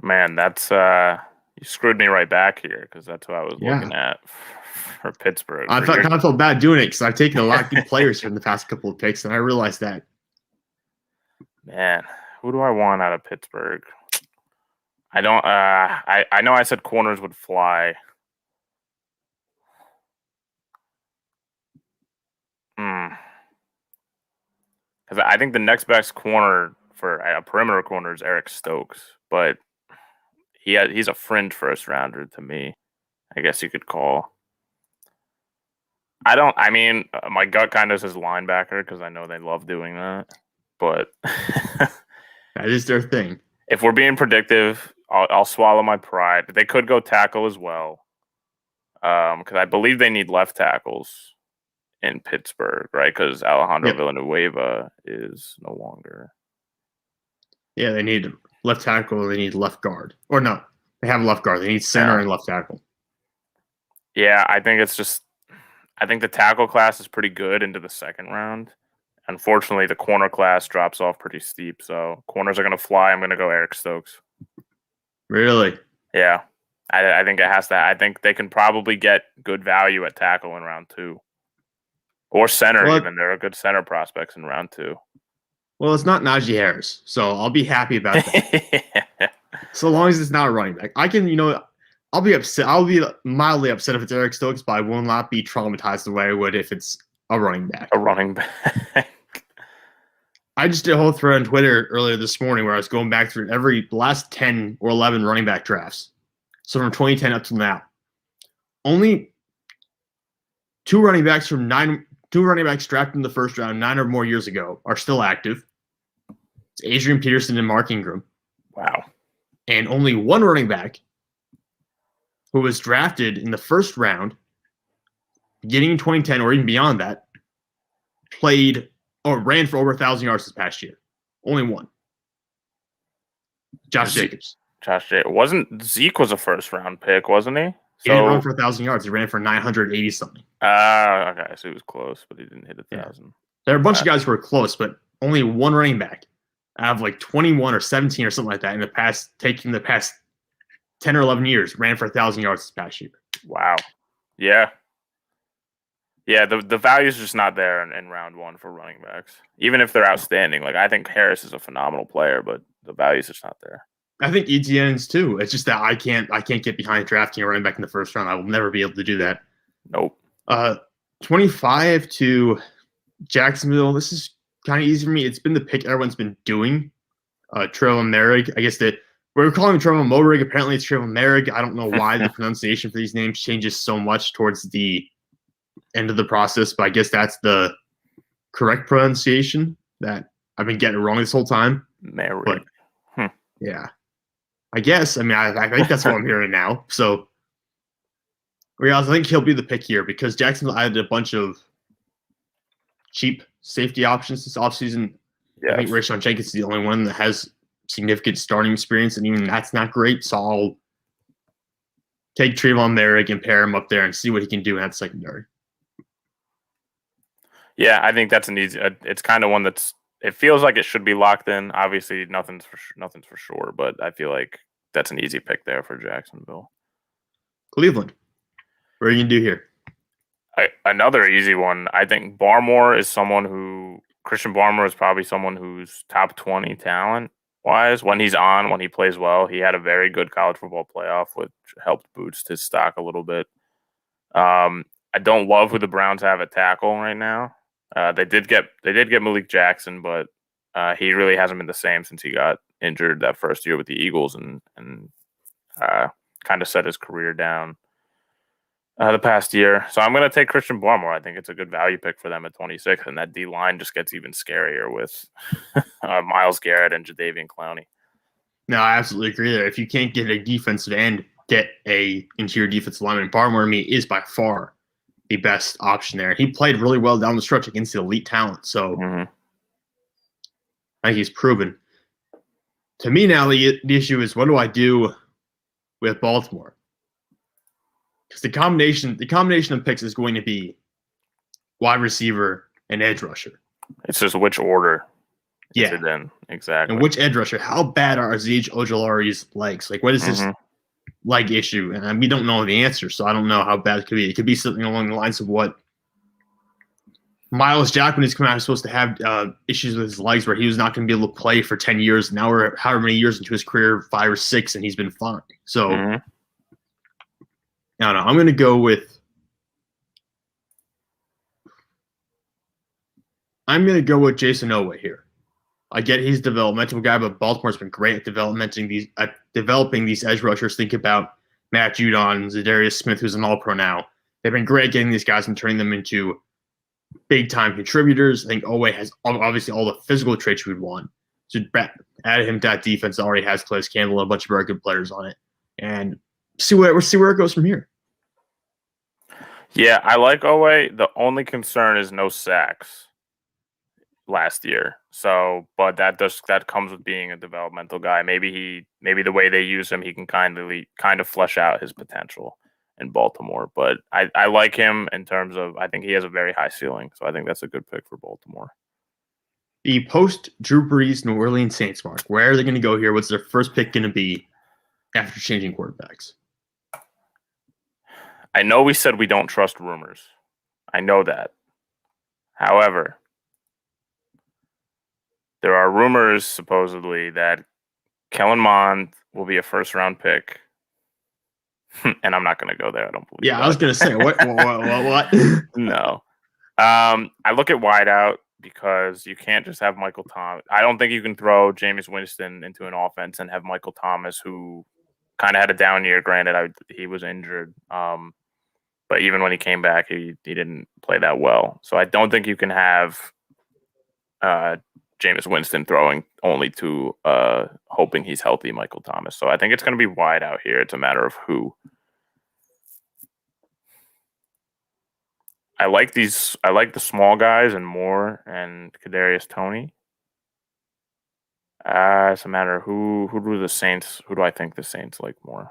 B: Man, that's you screwed me right back here because that's what I was looking at for Pittsburgh.
A: I kind of felt bad doing it because I've taken a lot of good players from the past couple of picks, and I realized that.
B: Man, who do I want out of Pittsburgh? I don't. I know I said corners would fly. Because I think the next best corner for a perimeter corner is Eric Stokes, but he's a fringe first rounder to me. I guess you could call. I mean, my gut kind of says linebacker because I know they love doing that, but
A: that is their thing.
B: If we're being predictive, I'll swallow my pride. They could go tackle as well, because I believe they need left tackles in Pittsburgh, right? Because Alejandro Villanueva is no longer.
C: Yeah, they need left tackle. They need left guard. Or no, they have left guard. They need center and left tackle.
B: Yeah, I think the tackle class is pretty good into the second round. Unfortunately, the corner class drops off pretty steep. So corners are going to fly. I'm going to go Eric Stokes.
C: Really?
B: Yeah. I think it has to. I think they can probably get good value at tackle in round 2. Or center, even. There are good center prospects in round 2.
C: Well, it's not Najee Harris, so I'll be happy about that. So long as it's not a running back. I can, I'll be upset. I'll be mildly upset if it's Eric Stokes, but I will not be traumatized the way I would if it's a running back.
B: A running back.
C: I just did a whole thread on Twitter earlier this morning where I was going back through the last 10 or 11 running back drafts. So from 2010 up to now, only two running backs drafted in the first round 9 or more years ago are still active. It's Adrian Peterson and Mark Ingram.
B: Wow.
C: And only one running back who was drafted in the first round, beginning in 2010 or even beyond that, played or ran for over 1,000 yards this past year. Only one. Josh Jacobs.
B: Zeke was a first round pick, wasn't he?
C: He didn't run for 1,000 yards. He ran for 980 something.
B: Okay, so he was close, but he didn't hit 1,000.
C: There are a bunch of guys who were close, but only one running back out of like 21 or 17 or something like that in the past 10 or 11 years ran for 1,000 yards this past year.
B: Wow. Yeah. Yeah, the value is just not there in round 1 for running backs, even if they're outstanding. Like, I think Harris is a phenomenal player, but the value is just not there.
C: I think Etienne's too. It's just that I can't get behind drafting a running back in the first round. I will never be able to do that.
B: Nope.
C: 25 to Jacksonville. This is kind of easy for me. It's been the pick everyone's been doing. Trevor Merrick. I guess that we're calling him Trevor Morig. Apparently it's Trevor Merrick. I don't know why the pronunciation for these names changes so much towards the end of the process, but I guess that's the correct pronunciation that I've been getting wrong this whole time.
B: Merrick.
C: Yeah. I guess. I mean, I think that's what I'm hearing now. So, I think he'll be the pick here because Jacksonville added a bunch of cheap safety options this offseason. Yes. I think Rashawn Jenkins is the only one that has significant starting experience, and even that's not great. So I'll take Trevon Merrick and pair him up there and see what he can do in that secondary.
B: Yeah, I think that's an easy. It's kind of one that's. It feels like it should be locked in. Obviously, nothing's for sure, but I feel like that's an easy pick there for Jacksonville.
C: Cleveland. What are you going to do here?
B: Another easy one. I think Christian Barmore is probably someone who's top 20 talent-wise. When he plays well, he had a very good college football playoff, which helped boost his stock a little bit. I don't love who the Browns have at tackle right now. They did get Malik Jackson, but he really hasn't been the same since he got injured that first year with the Eagles and kind of set his career down the past year. So I'm going to take Christian Barmore. I think it's a good value pick for them at 26, and that D-line just gets even scarier with Myles Garrett and Jadeveon Clowney.
C: No, I absolutely agree there. If you can't get a defensive end, get a interior defensive lineman. Barmore, to me, is by far the best option there. He played really well down the stretch against the elite talent. So I think he's proven. To me now, the issue is what do I do with Baltimore? Because the combination of picks is going to be wide receiver and edge rusher.
B: It's just which order is
C: Yeah.
B: it in exactly.
C: And which edge rusher? How bad are Azeez Ojulari's legs? Like, what is his leg issue? And we don't know the answer, so I don't know how bad it could be. It could be something along the lines of what Miles Jack, when he's coming out, is supposed to have issues with his legs where he was not going to be able to play for 10 years. Now we're however many years into his career, 5 or 6, and he's been fine. So, I don't know. I'm going to go with Jason Owe here. I get he's a developmental guy, but Baltimore's been great at developing these edge rushers. Think about Matt Judon, Zadarius Smith, who's an All-Pro now. They've been great getting these guys and turning them into big-time contributors. I think Owe has obviously all the physical traits you would want. So add him to that defense that already has Calais Campbell and a bunch of very good players on it, and see where it goes from here.
B: Yeah, I like Owe. The only concern is no sacks last year. So, but that comes with being a developmental guy. Maybe the way they use him, he can kind of flesh out his potential in Baltimore. But I like him in terms of, I think he has a very high ceiling. So I think that's a good pick for Baltimore.
C: The post Drew Brees New Orleans Saints, Mark. Where are they going to go here? What's their first pick going to be after changing quarterbacks?
B: I know we said we don't trust rumors. I know that. However, there are rumors supposedly that Kellen Mond will be a first-round pick, and I'm not going to go there. I don't believe.
C: Yeah, I was going to say what?
B: No. I look at wideout because you can't just have Michael Thomas. I don't think you can throw Jameis Winston into an offense and have Michael Thomas, who kind of had a down year. Granted, he was injured, but even when he came back, he didn't play that well. So I don't think you can have Jameis Winston throwing only to hoping he's healthy Michael Thomas. So I think it's going to be wide out here. It's a matter of who. I like the small guys and Moore and Kadarius Toney. It's a matter of who do the Saints. Who do I think the Saints like more?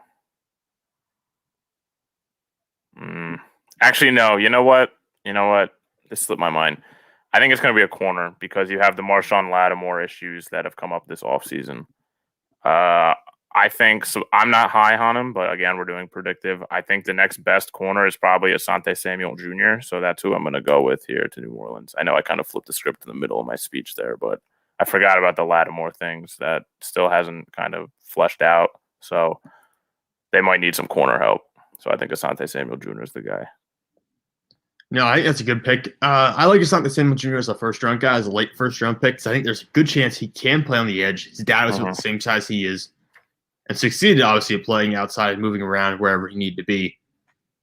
B: Actually, no. You know what? This slipped my mind. I think it's going to be a corner because you have the Marshawn Lattimore issues that have come up this offseason. I think so. I'm not high on him, but again, we're doing predictive. I think the next best corner is probably Asante Samuel Jr., so that's who I'm going to go with here to New Orleans. I know I kind of flipped the script in the middle of my speech there, but I forgot about the Lattimore things that still hasn't kind of fleshed out, so they might need some corner help. So I think Asante Samuel Jr. is the guy.
C: No, I think that's a good pick. I like Asante Samuel Jr. as a first-round guy, as a late first-round pick, because I think there's a good chance he can play on the edge. His dad was the same size he is, and succeeded, obviously, at playing outside, moving around wherever he needed to be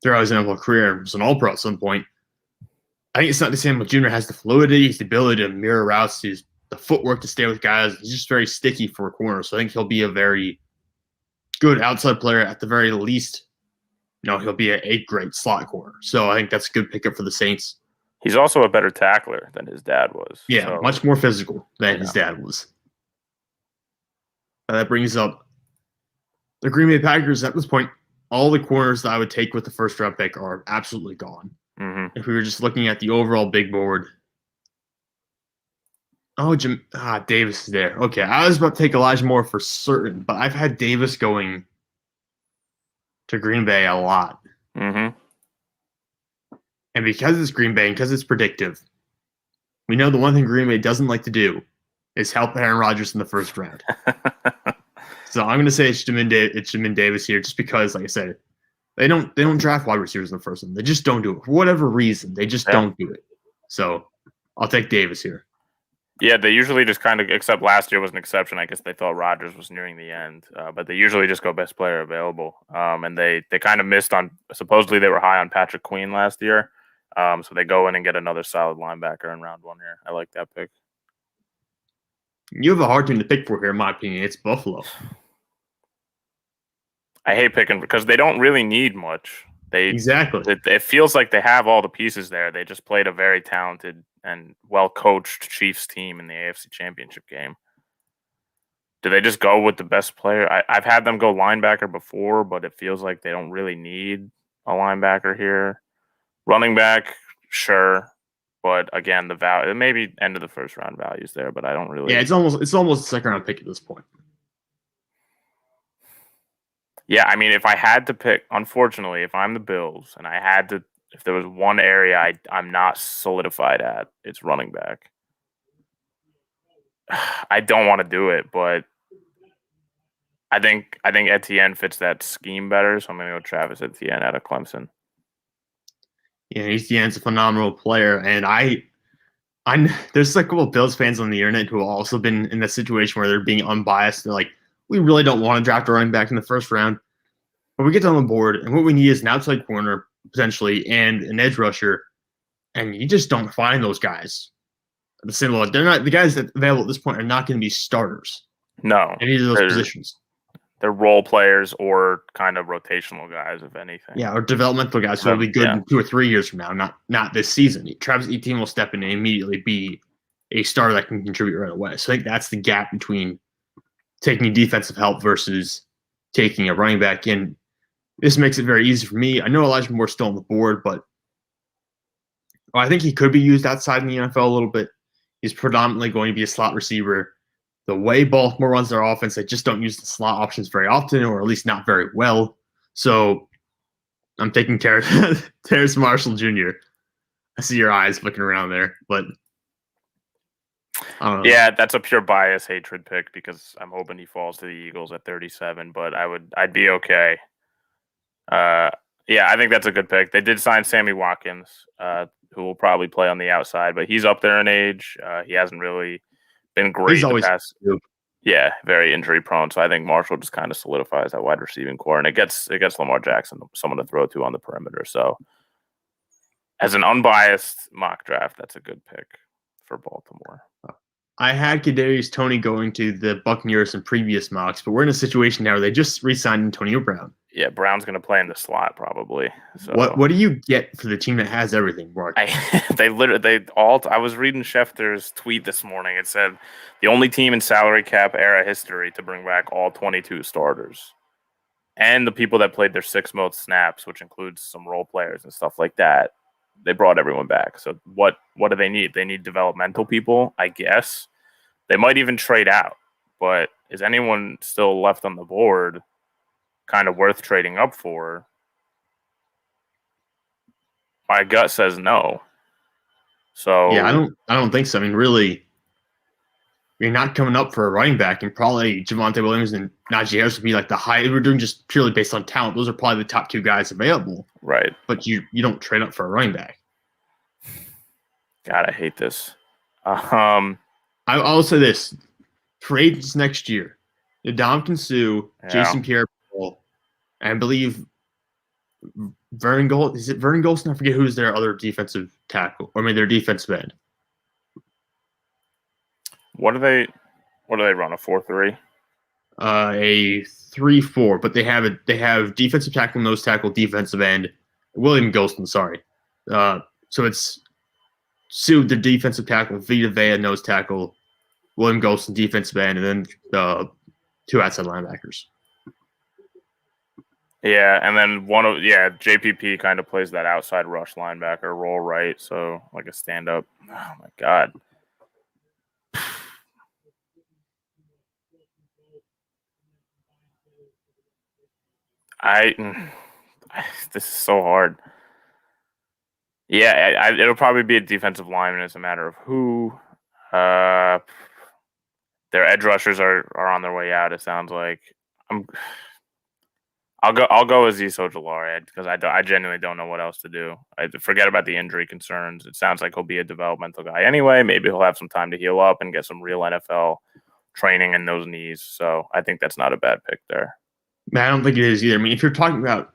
C: throughout his NFL career. He was an All-Pro at some point. I think Asante Samuel Jr. has the fluidity, he's the ability to mirror routes, he's the footwork to stay with guys. He's just very sticky for a corner, so I think he'll be a very good outside player at the very least. He'll be a great slot corner. So I think that's a good pickup for the Saints.
B: He's also a better tackler than his dad was.
C: Yeah,
B: so,
C: much more physical than his dad was. That brings up the Green Bay Packers. At this point, all the corners that I would take with the first-round pick are absolutely gone. If we were just looking at the overall big board. Oh, Davis is there. Okay, I was about to take Elijah Moore for certain, but I've had Davis going to Green Bay a lot. And because it's Green Bay and because it's predictive, we know the one thing Green Bay doesn't like to do is help Aaron Rodgers in the first round. So I'm going to say it's Jamin Davis here just because, like I said, they don't draft wide receivers in the first one. They just don't do it. For whatever reason, they just don't do it. So I'll take Davis here. Yeah,
B: they usually just kind of, except last year was an exception. I guess they thought Rodgers was nearing the end, but they usually just go best player available. And they kind of missed on, supposedly they were high on Patrick Queen last year. So they go in and get another solid linebacker in round one here. I like that pick.
C: You have a hard team to pick for here, in my opinion. It's Buffalo.
B: I hate picking because they don't really need much.
C: Exactly.
B: It feels like they have all the pieces there. They just played a very talented and well-coached Chiefs team in the AFC Championship game. Do they just go with the best player? I've had them go linebacker before, but it feels like they don't really need a linebacker here. Running back, sure. But again, the value maybe end of the first round values there, but I don't really.
C: Yeah, it's almost a second round pick at this point.
B: Yeah, I mean, if I had to pick, unfortunately, if I'm the Bills and I had to, if there was one area I'm not solidified at, it's running back. I don't want to do it, but I think Etienne fits that scheme better, so I'm going to go Travis Etienne out of Clemson.
C: Yeah, Etienne's a phenomenal player, and I there's a couple of Bills fans on the internet who have also been in that situation where they're being unbiased. They're like, we really don't want to draft a running back in the first round, but we get on the board, and what we need is an outside corner potentially and an edge rusher, and you just don't find those guys. They're not the guys that available at this point are not going to be starters.
B: No,
C: any of those positions.
B: They're role players or kind of rotational guys, if anything.
C: Yeah, or developmental guys who will be good in 2 or 3 years from now, not this season. Travis Etienne will step in and immediately be a starter that can contribute right away. So I think that's the gap between taking defensive help versus taking a running back. And this makes it very easy for me. I know Elijah Moore's still on the board, but I think he could be used outside in the NFL a little bit. He's predominantly going to be a slot receiver. The way Baltimore runs their offense, they just don't use the slot options very often, or at least not very well. So I'm taking Terrace Marshall Jr. I see your eyes looking around there, but I don't know.
B: Yeah, that's a pure bias hatred pick because I'm hoping he falls to the Eagles at 37, but I'd be okay. Yeah, I think that's a good pick. They did sign Sammy Watkins, who will probably play on the outside, but he's up there in age. He hasn't really been great.
C: He's always
B: yeah, very injury prone. So I think Marshall just kind of solidifies that wide receiving core, and it gets Lamar Jackson someone to throw to on the perimeter. So as an unbiased mock draft, that's a good pick for Baltimore.
C: I had Kadarius Toney going to the Buccaneers in previous mocks, but we're in a situation now where they just re-signed Antonio Brown.
B: Yeah, Brown's going to play in the slot probably. So
C: what do you get for the team that has everything, Mark?
B: I was reading Schefter's tweet this morning. It said the only team in salary cap era history to bring back all 22 starters and the people that played their 6 most snaps, which includes some role players and stuff like that. They brought everyone back. So what do they need? They need developmental people, I guess. They might even trade out. But is anyone still left on the board kind of worth trading up for? My gut says no. So
C: yeah, I don't think so. I mean, really, you're not coming up for a running back, and probably Javonte Williams and Najee Harris would be like the high. We're doing just purely based on talent. Those are probably the top 2 guys available.
B: Right.
C: But you don't trade up for a running back.
B: God, I hate this.
C: I'll say this: for agents next year, Ndamukong Suh, Jason Pierre-Paul, and I believe Vernon Gold. Is it Vernon Golson? I forget who's their other defensive tackle, or maybe their defensive end.
B: What do they run? A 4-3?
C: A 3-4, but they have defensive tackle, nose tackle, defensive end. William Golson, sorry. So it's Sue, the defensive tackle, Vita Vea, nose tackle, William Golson, defensive end, and then 2 outside linebackers.
B: Yeah, and then JPP kind of plays that outside rush linebacker role, right? So like a stand up. Oh my God. This is so hard. Yeah, it'll probably be a defensive lineman. It's a matter of who. Their edge rushers are on their way out. It sounds like. I'll go with Azeez Ojulari because I genuinely don't know what else to do. I forget about the injury concerns. It sounds like he'll be a developmental guy anyway. Maybe he'll have some time to heal up and get some real NFL training in those knees. So I think that's not a bad pick there.
C: I don't think it is either. I mean, if you're talking about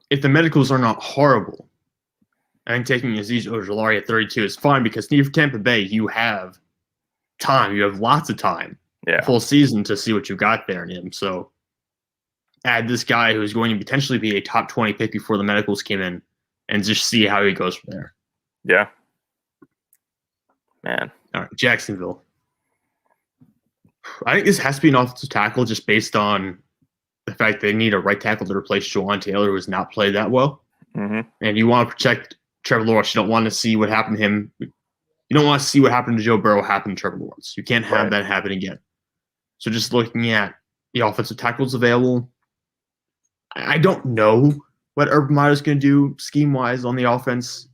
C: if the medicals are not horrible, I think taking Azeez Ojulari at 32 is fine because near Tampa Bay, you have time. You have lots of time.
B: Yeah.
C: Full season to see what you got there in him. So add this guy who's going to potentially be a top 20 pick before the medicals came in and just see how he goes from there.
B: Yeah. Man.
C: All right, Jacksonville. I think this has to be an offensive tackle just based on the fact they need a right tackle to replace Jawan Taylor, who has not played that well.
B: Mm-hmm.
C: And you want to protect
A: Trevor Lawrence. You don't want to see what happened to him. You don't want to see what happened to Joe Burrow happen to Trevor Lawrence. You can't have that happen again. So just looking at the offensive tackles available, I don't know what Urban Meyer's going to do scheme-wise on the offense.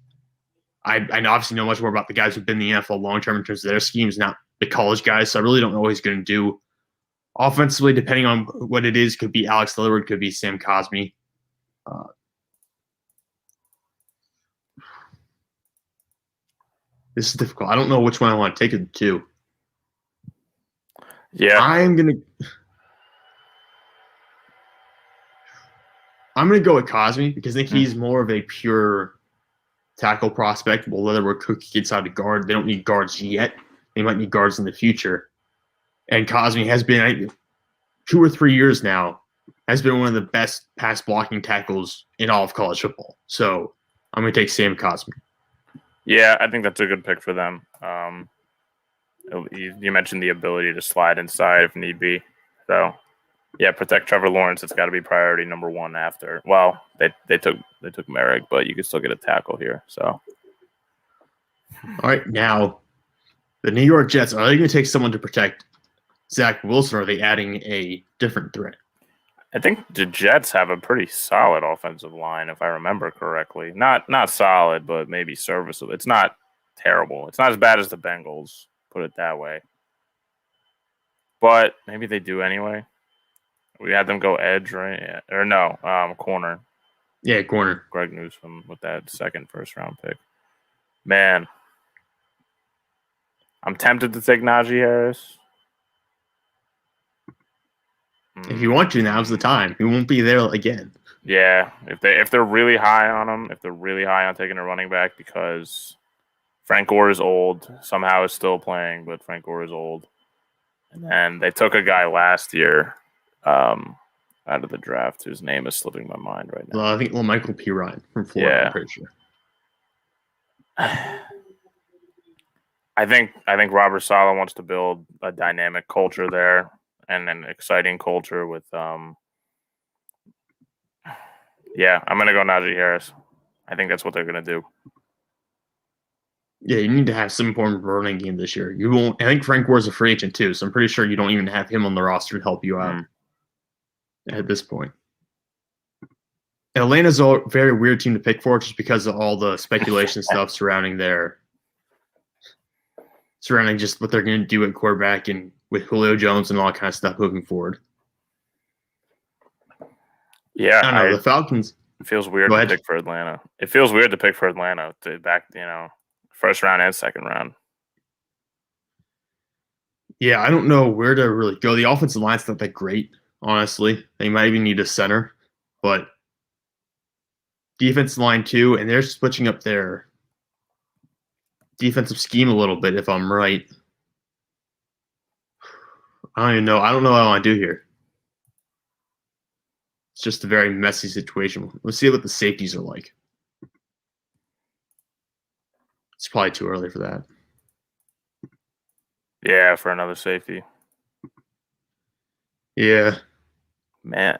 A: I obviously know much more about the guys who've been in the NFL long-term in terms of their schemes, not the college guys, so I really don't know what he's going to do. Offensively, depending on what it is, could be Alex Lillard, could be Sam Cosmi. This is difficult. I don't know which one I want to take of the two.
B: Yeah.
A: I'm gonna go with Cosmi because I think he's more of a pure tackle prospect. Well, Leatherwood Cook gets out of guard. They don't need guards yet. They might need guards in the future. And Cosmi has been 2 or 3 years now, has been one of the best pass blocking tackles in all of college football. So I'm going to take Sam Cosmi.
B: Yeah, I think that's a good pick for them. You mentioned the ability to slide inside if need be. So, yeah, protect Trevor Lawrence. It's got to be priority number one after. Well, they took Merrick, but you could still get a tackle here. So,
A: all right, now the New York Jets, are they going to take someone to protect Zach Wilson, or are they adding a different threat?
B: I think the Jets have a pretty solid offensive line, if I remember correctly. Not solid, but maybe serviceable. It's not terrible. It's not as bad as the Bengals, put it that way. But maybe they do anyway. We had them go edge, right? Yeah. Or no, corner.
A: Yeah, corner.
B: Greg Newsome with that second first-round pick. Man, I'm tempted to take Najee Harris.
A: If you want to, now's the time. He won't be there again.
B: Yeah, if they're really high on him, if they're really high on taking a running back because Frank Gore is old, somehow is still playing, but Frank Gore is old. And then they took a guy last year out of the draft whose name is slipping my mind right now.
A: Well, I think Michael P. Ryan from Florida,
B: Yeah.
A: I'm pretty sure.
B: I think Robert Saleh wants to build a dynamic culture there and an exciting culture with I'm gonna go Najee Harris. I think that's what they're gonna do.
A: Yeah, you need to have some form of running game this year. You won't. I think Frank Gore's a free agent too, so I'm pretty sure you don't even have him on the roster to help you out at this point. Atlanta's a very weird team to pick for just because of all the speculation stuff surrounding just what they're going to do at quarterback and with Julio Jones and all that kind of stuff moving forward.
B: Yeah,
A: I don't know. The Falcons.
B: It feels weird to pick for Atlanta. It feels weird to pick for Atlanta to back, first round and second round.
A: Yeah, I don't know where to really go. The offensive line's not that great, honestly. They might even need a center, but defensive line too, and they're switching up their defensive scheme a little bit, if I'm right. I don't even know. I don't know what I want to do here. It's just a very messy situation. Let's see what the safeties are like. It's probably too early for that.
B: Yeah, for another safety.
A: Yeah.
B: Man.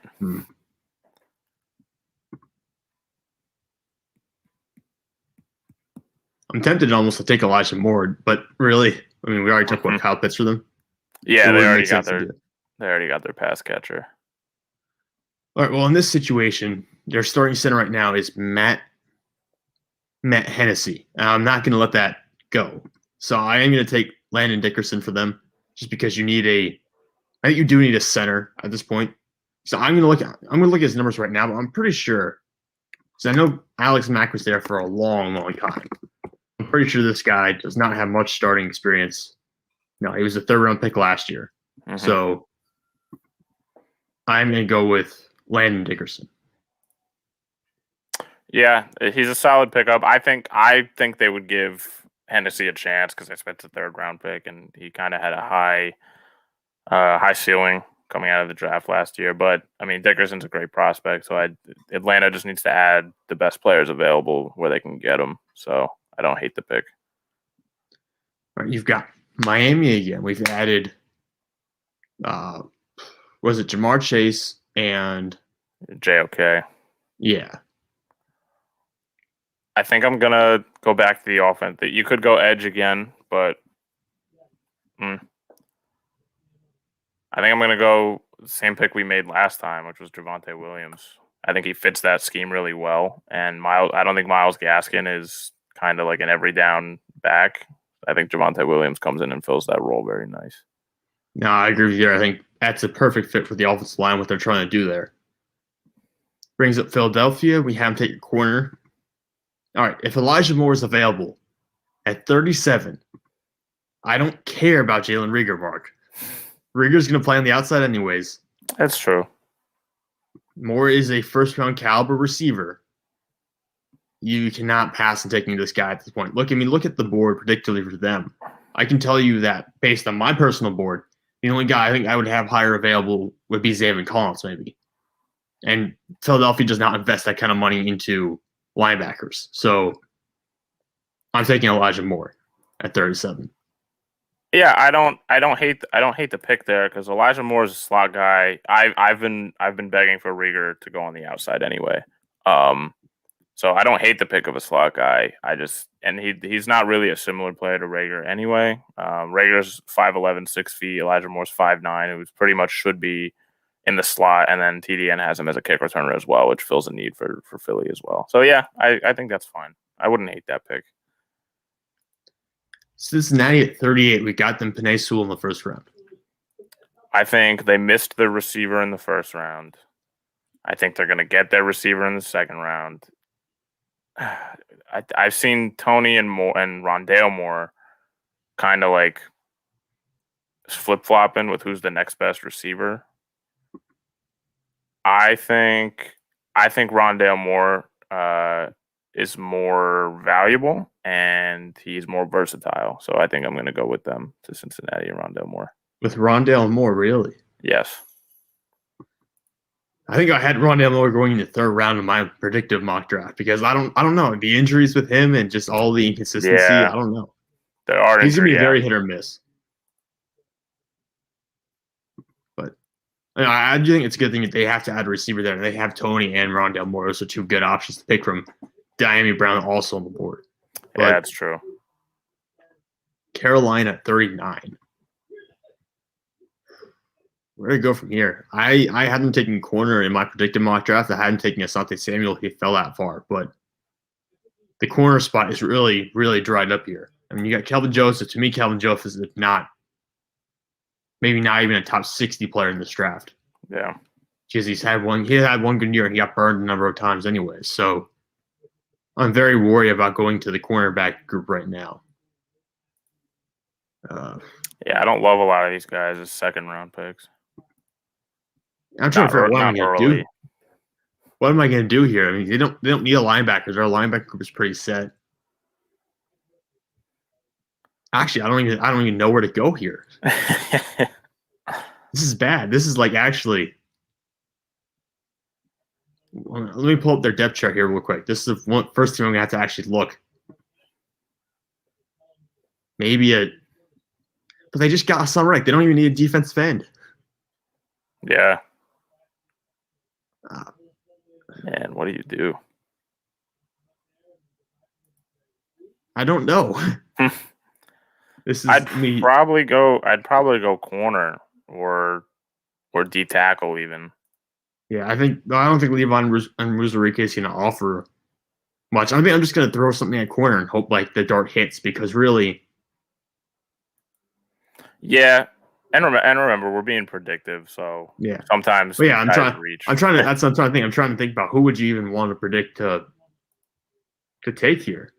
A: I'm tempted almost to take Elijah Moore, but really, I mean, we already took one Kyle Pitts for them.
B: Yeah,
A: so
B: they already got their pass catcher.
A: All right, well, in this situation, their starting center right now is Matt Hennessy. I'm not going to let that go. So I am going to take Landon Dickerson for them just because I think you do need a center at this point. So I'm going to look at his numbers right now, but I'm pretty sure. So I know Alex Mack was there for a long, long time. I'm pretty sure this guy does not have much starting experience. No, he was a third-round pick last year. Mm-hmm. So I'm going to go with Landon Dickerson.
B: Yeah, he's a solid pickup. I think they would give Hennessy a chance because they spent the third-round pick, and he kind of had a high ceiling coming out of the draft last year. But, I mean, Dickerson's a great prospect, so Atlanta just needs to add the best players available where they can get them. So I don't hate the pick.
A: All right, you've got Miami again. We've added, Jamar Chase and
B: JOK.
A: Yeah.
B: I think I'm gonna go back to the offense. You could go edge again, but I think I'm gonna go the same pick we made last time, which was Javonte Williams. I think he fits that scheme really well. And I don't think Myles Gaskin is kind of like an every down back. I think Javonte Williams comes in and fills that role very nice.
C: No, I agree with you. I think that's a perfect fit for the offensive line, what they're trying to do there. Brings up Philadelphia. We have him take a corner. All right, if Elijah Moore is available at 37, I don't care about Jalen Reagor, Mark. Reagor's going to play on the outside anyways.
B: That's true.
C: Moore is a first-round caliber receiver. You cannot pass on taking this guy at this point. Look at the board predictably for them. I can tell you that based on my personal board, the only guy I think I would have higher available would be Zaven Collins, maybe. And Philadelphia does not invest that kind of money into linebackers. So I'm taking Elijah Moore at 37.
B: Yeah, I don't hate the pick there because Elijah Moore is a slot guy. I've been begging for Reagor to go on the outside anyway. So I don't hate the pick of a slot guy. He's not really a similar player to Reagor anyway. Rager's 5'11", 6 feet. Elijah Moore's 5'9", who pretty much should be in the slot, and then TDN has him as a kick returner as well, which fills a need for Philly as well. So yeah, I think that's fine. I wouldn't hate that pick.
C: Cincinnati at 38, we got them Penei Sewell in the first round.
B: I think they missed the receiver in the first round. I think they're going to get their receiver in the second round. I've seen Tony and Rondale Moore kind of like flip-flopping with who's the next best receiver. I think Rondale Moore is more valuable and he's more versatile. So I think I'm going to go with them to Cincinnati and Rondale Moore.
C: With Rondale Moore, really?
B: Yes.
C: I think I had Rondale Moore going in the third round of my predictive mock draft because I don't know the injuries with him and just all the inconsistency.
B: Yeah.
C: I don't know.
B: There are
C: He's gonna be very hit or miss. But I do think it's a good thing that they have to add a receiver there. They have Tony and Rondale Moore. Those are two good options to pick from. Diami Brown also on the board.
B: Yeah, that's true.
C: Carolina at 39. Where to go from here? I hadn't taken corner in my predicted mock draft. I hadn't taken Asante Samuel. He fell that far, but the corner spot is really, really dried up here. I mean, you got Kelvin Joseph. To me, Kelvin Joseph is maybe not even a top 60 player in this draft.
B: Yeah,
C: because he had one good year and he got burned a number of times anyway. So I'm very worried about going to the cornerback group right now.
B: Yeah, I don't love a lot of these guys as second round picks.
C: I'm trying to figure out what I'm going to do. What am I going to do here? I mean, they don't need a linebacker. Our linebacker group is pretty set. Actually, I don't even know where to go here. This is bad. This is like actually. Let me pull up their depth chart here real quick. This is the first thing I'm going to have to actually look. But they just got Hassan Reddick. They don't even need a defensive end.
B: Yeah. Man, what do you do?
C: I don't know. This is
B: I'd probably go corner or D tackle even.
C: Yeah, I don't think Levon Ruzarike is going to offer much. I mean, I'm just going to throw something at corner and hope like the dart hits because really.
B: Yeah, and remember we're being predictive, so
C: yeah.
B: Sometimes.
C: But yeah, I'm trying to. That's what I'm trying to think. I'm trying to think about who would you even want to predict to take here,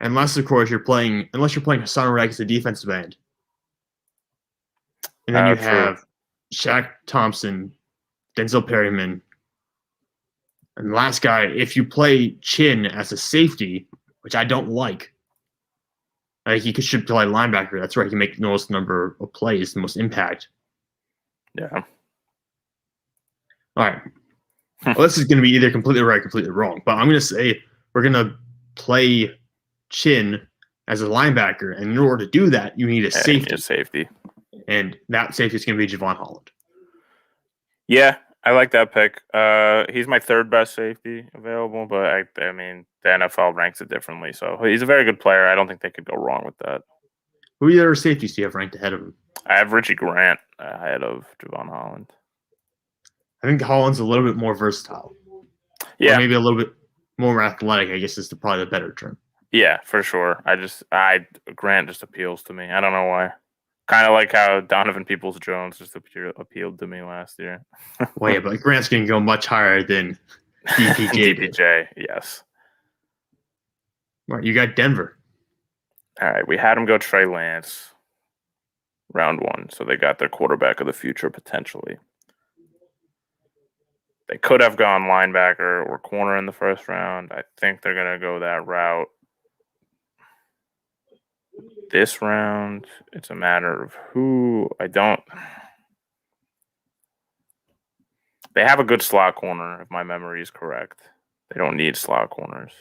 C: unless of course you're playing Hassan Reddick as a defensive end, and then you have Shaq Thompson, Denzel Perryman, and the last guy, if you play Chin as a safety, which I don't like, he should play linebacker. That's right. He can make the most number of plays, the most impact.
B: Yeah.
C: All right. Well, this is going to be either completely right or completely wrong, but I'm going to say we're going to play Chin as a linebacker, and in order to do that, you need a safety. And that safety is going to be Javon Holland.
B: Yeah, I like that pick. He's my third best safety available, but I mean, the NFL ranks it differently. So he's a very good player. I don't think they could go wrong with that.
A: Who are the other safeties do you have ranked ahead of him?
B: I have Richie Grant ahead of Javon Holland.
A: I think Holland's a little bit more versatile.
B: Yeah,
A: or maybe a little bit more athletic, I guess is probably the better term.
B: yeah, for sure. Grant just appeals to me. I don't know why. Kind of like how Donovan Peoples-Jones just appealed to me last year.
A: Well, yeah, but Grant's going to go much higher than DPJ.
B: DPJ, yes.
A: Right, you got Denver.
B: All right, we had him go Trey Lance round 1, so they got their quarterback of the future potentially. They could have gone linebacker or corner in the first round. I think they're going to go that route. This round, it's a matter of who. They have a good slot corner, if my memory is correct. They don't need slot corners,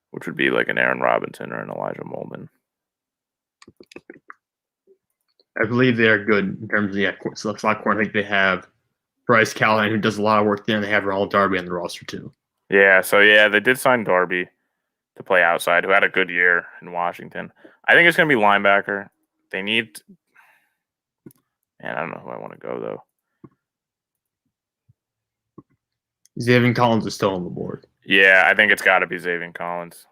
B: which would be like an Aaron Robinson or an Elijah Molden.
A: I believe they are good in terms of slot corner. I think they have Bryce Callahan, who does a lot of work there, and they have Ronald Darby on the roster too.
B: Yeah, so they did sign Darby to play outside, who had a good year in Washington. I think it's going to be linebacker. They need... Man, I don't know who I want to go, though.
A: Zaven Collins is still on the board.
B: Yeah, I think it's got to be Zaven Collins.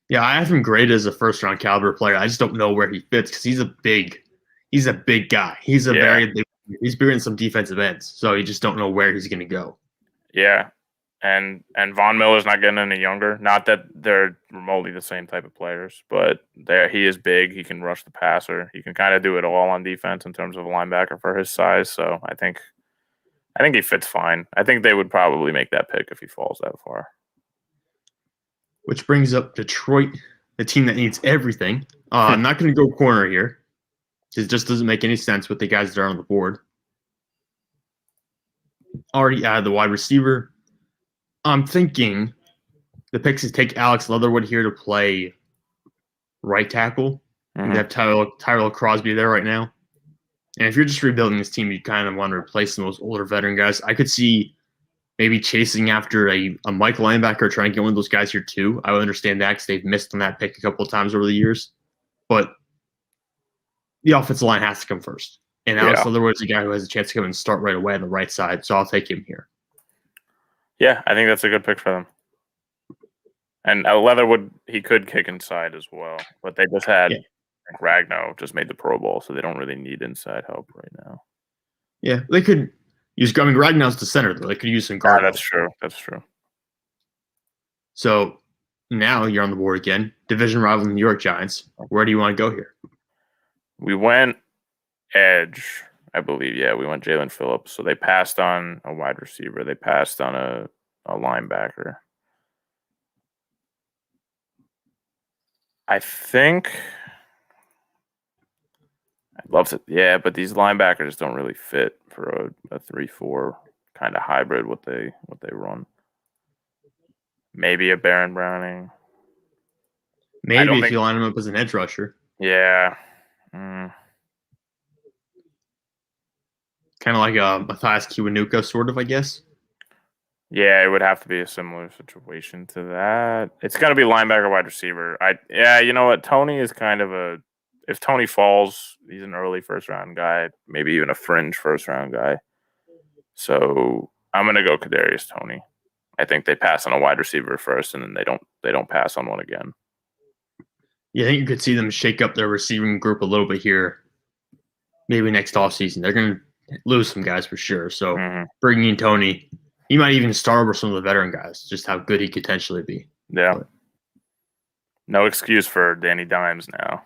A: Yeah, I have him graded as a first-round caliber player. I just don't know where he fits because he's a big guy. He's very big. He's bigger than some defensive ends, so you just don't know where he's going to go.
B: Yeah, and Von Miller's not getting any younger. Not that they're remotely the same type of players, but he is big. He can rush the passer. He can kind of do it all on defense in terms of a linebacker for his size. So I think he fits fine. I think they would probably make that pick if he falls that far.
A: Which brings up Detroit, the team that needs everything. I'm not going to go corner here. It just doesn't make any sense with the guys that are on the board. Already added the wide receiver. I'm thinking the picks is take Alex Leatherwood here to play right tackle.
B: Mm-hmm.
A: You have Tyrell Crosby there right now. And if you're just rebuilding this team, you kind of want to replace some of those older veteran guys. I could see maybe chasing after a Mike linebacker, trying to get one of those guys here too. I would understand that because they've missed on that pick a couple of times over the years. But the offensive line has to come first. And Alex Leatherwood's a guy who has a chance to come and start right away on the right side, so I'll take him here.
B: Yeah, I think that's a good pick for them. And Leatherwood, he could kick inside as well, but they just had Ragnow just made the Pro Bowl, so they don't really need inside help right now.
A: Yeah, they could use. I mean, Ragnow's the center, though. They could use some guard.
B: That's true. That's true.
A: So now you're on the board again. Division rival New York Giants. Where do you want to go here?
B: We went edge, I believe. Yeah, we went Jalen Phillips. So they passed on a wide receiver. They passed on a linebacker. I think I'd love to. Yeah, but these linebackers don't really fit for a 3-4 kind of hybrid. What they run. Maybe a Baron Browning.
A: Maybe if you line him up as an edge rusher.
B: Yeah.
A: Kind of like a Matthias Kiwanuka, sort of, I guess.
B: Yeah, it would have to be a similar situation to that. It's got to be linebacker, wide receiver. You know what? Tony is kind of if Tony falls, he's an early first-round guy, maybe even a fringe first-round guy. So I'm going to go Kadarius Toney. I think they pass on a wide receiver first, and then they don't pass on one again.
A: Yeah, I think you could see them shake up their receiving group a little bit here. Maybe next offseason. They're going to lose some guys for sure. So bringing in Tony, he might even start over some of the veteran guys, just how good he could potentially be.
B: Yeah. But no excuse for Danny Dimes now.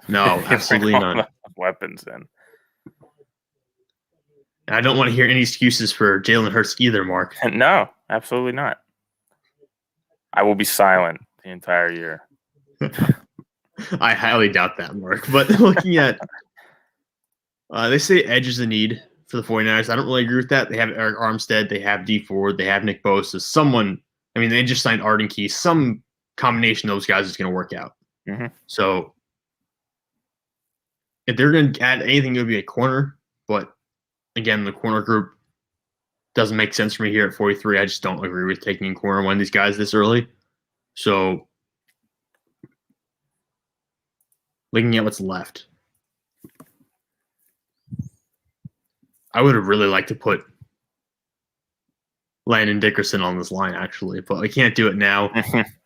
A: No, absolutely none.
B: Weapons in.
A: I don't want to hear any excuses for Jalen Hurts either, Mark.
B: No, absolutely not. I will be silent the entire year.
A: I highly doubt that, Mark. But looking at they say edge is a need for the 49ers. I don't really agree with that. They have Eric Armstead. They have D Ford. They have Nick Bosa. They just signed Arden Key. Some combination of those guys is going to work out.
B: Mm-hmm.
A: So if they're going to add anything, it would be a corner. But again, the corner group,
C: doesn't make sense for me here at 43. I just don't agree with taking a corner one of these guys this early. So, looking at what's left, I would have really liked to put Landon Dickerson on this line, actually, but I can't do it now.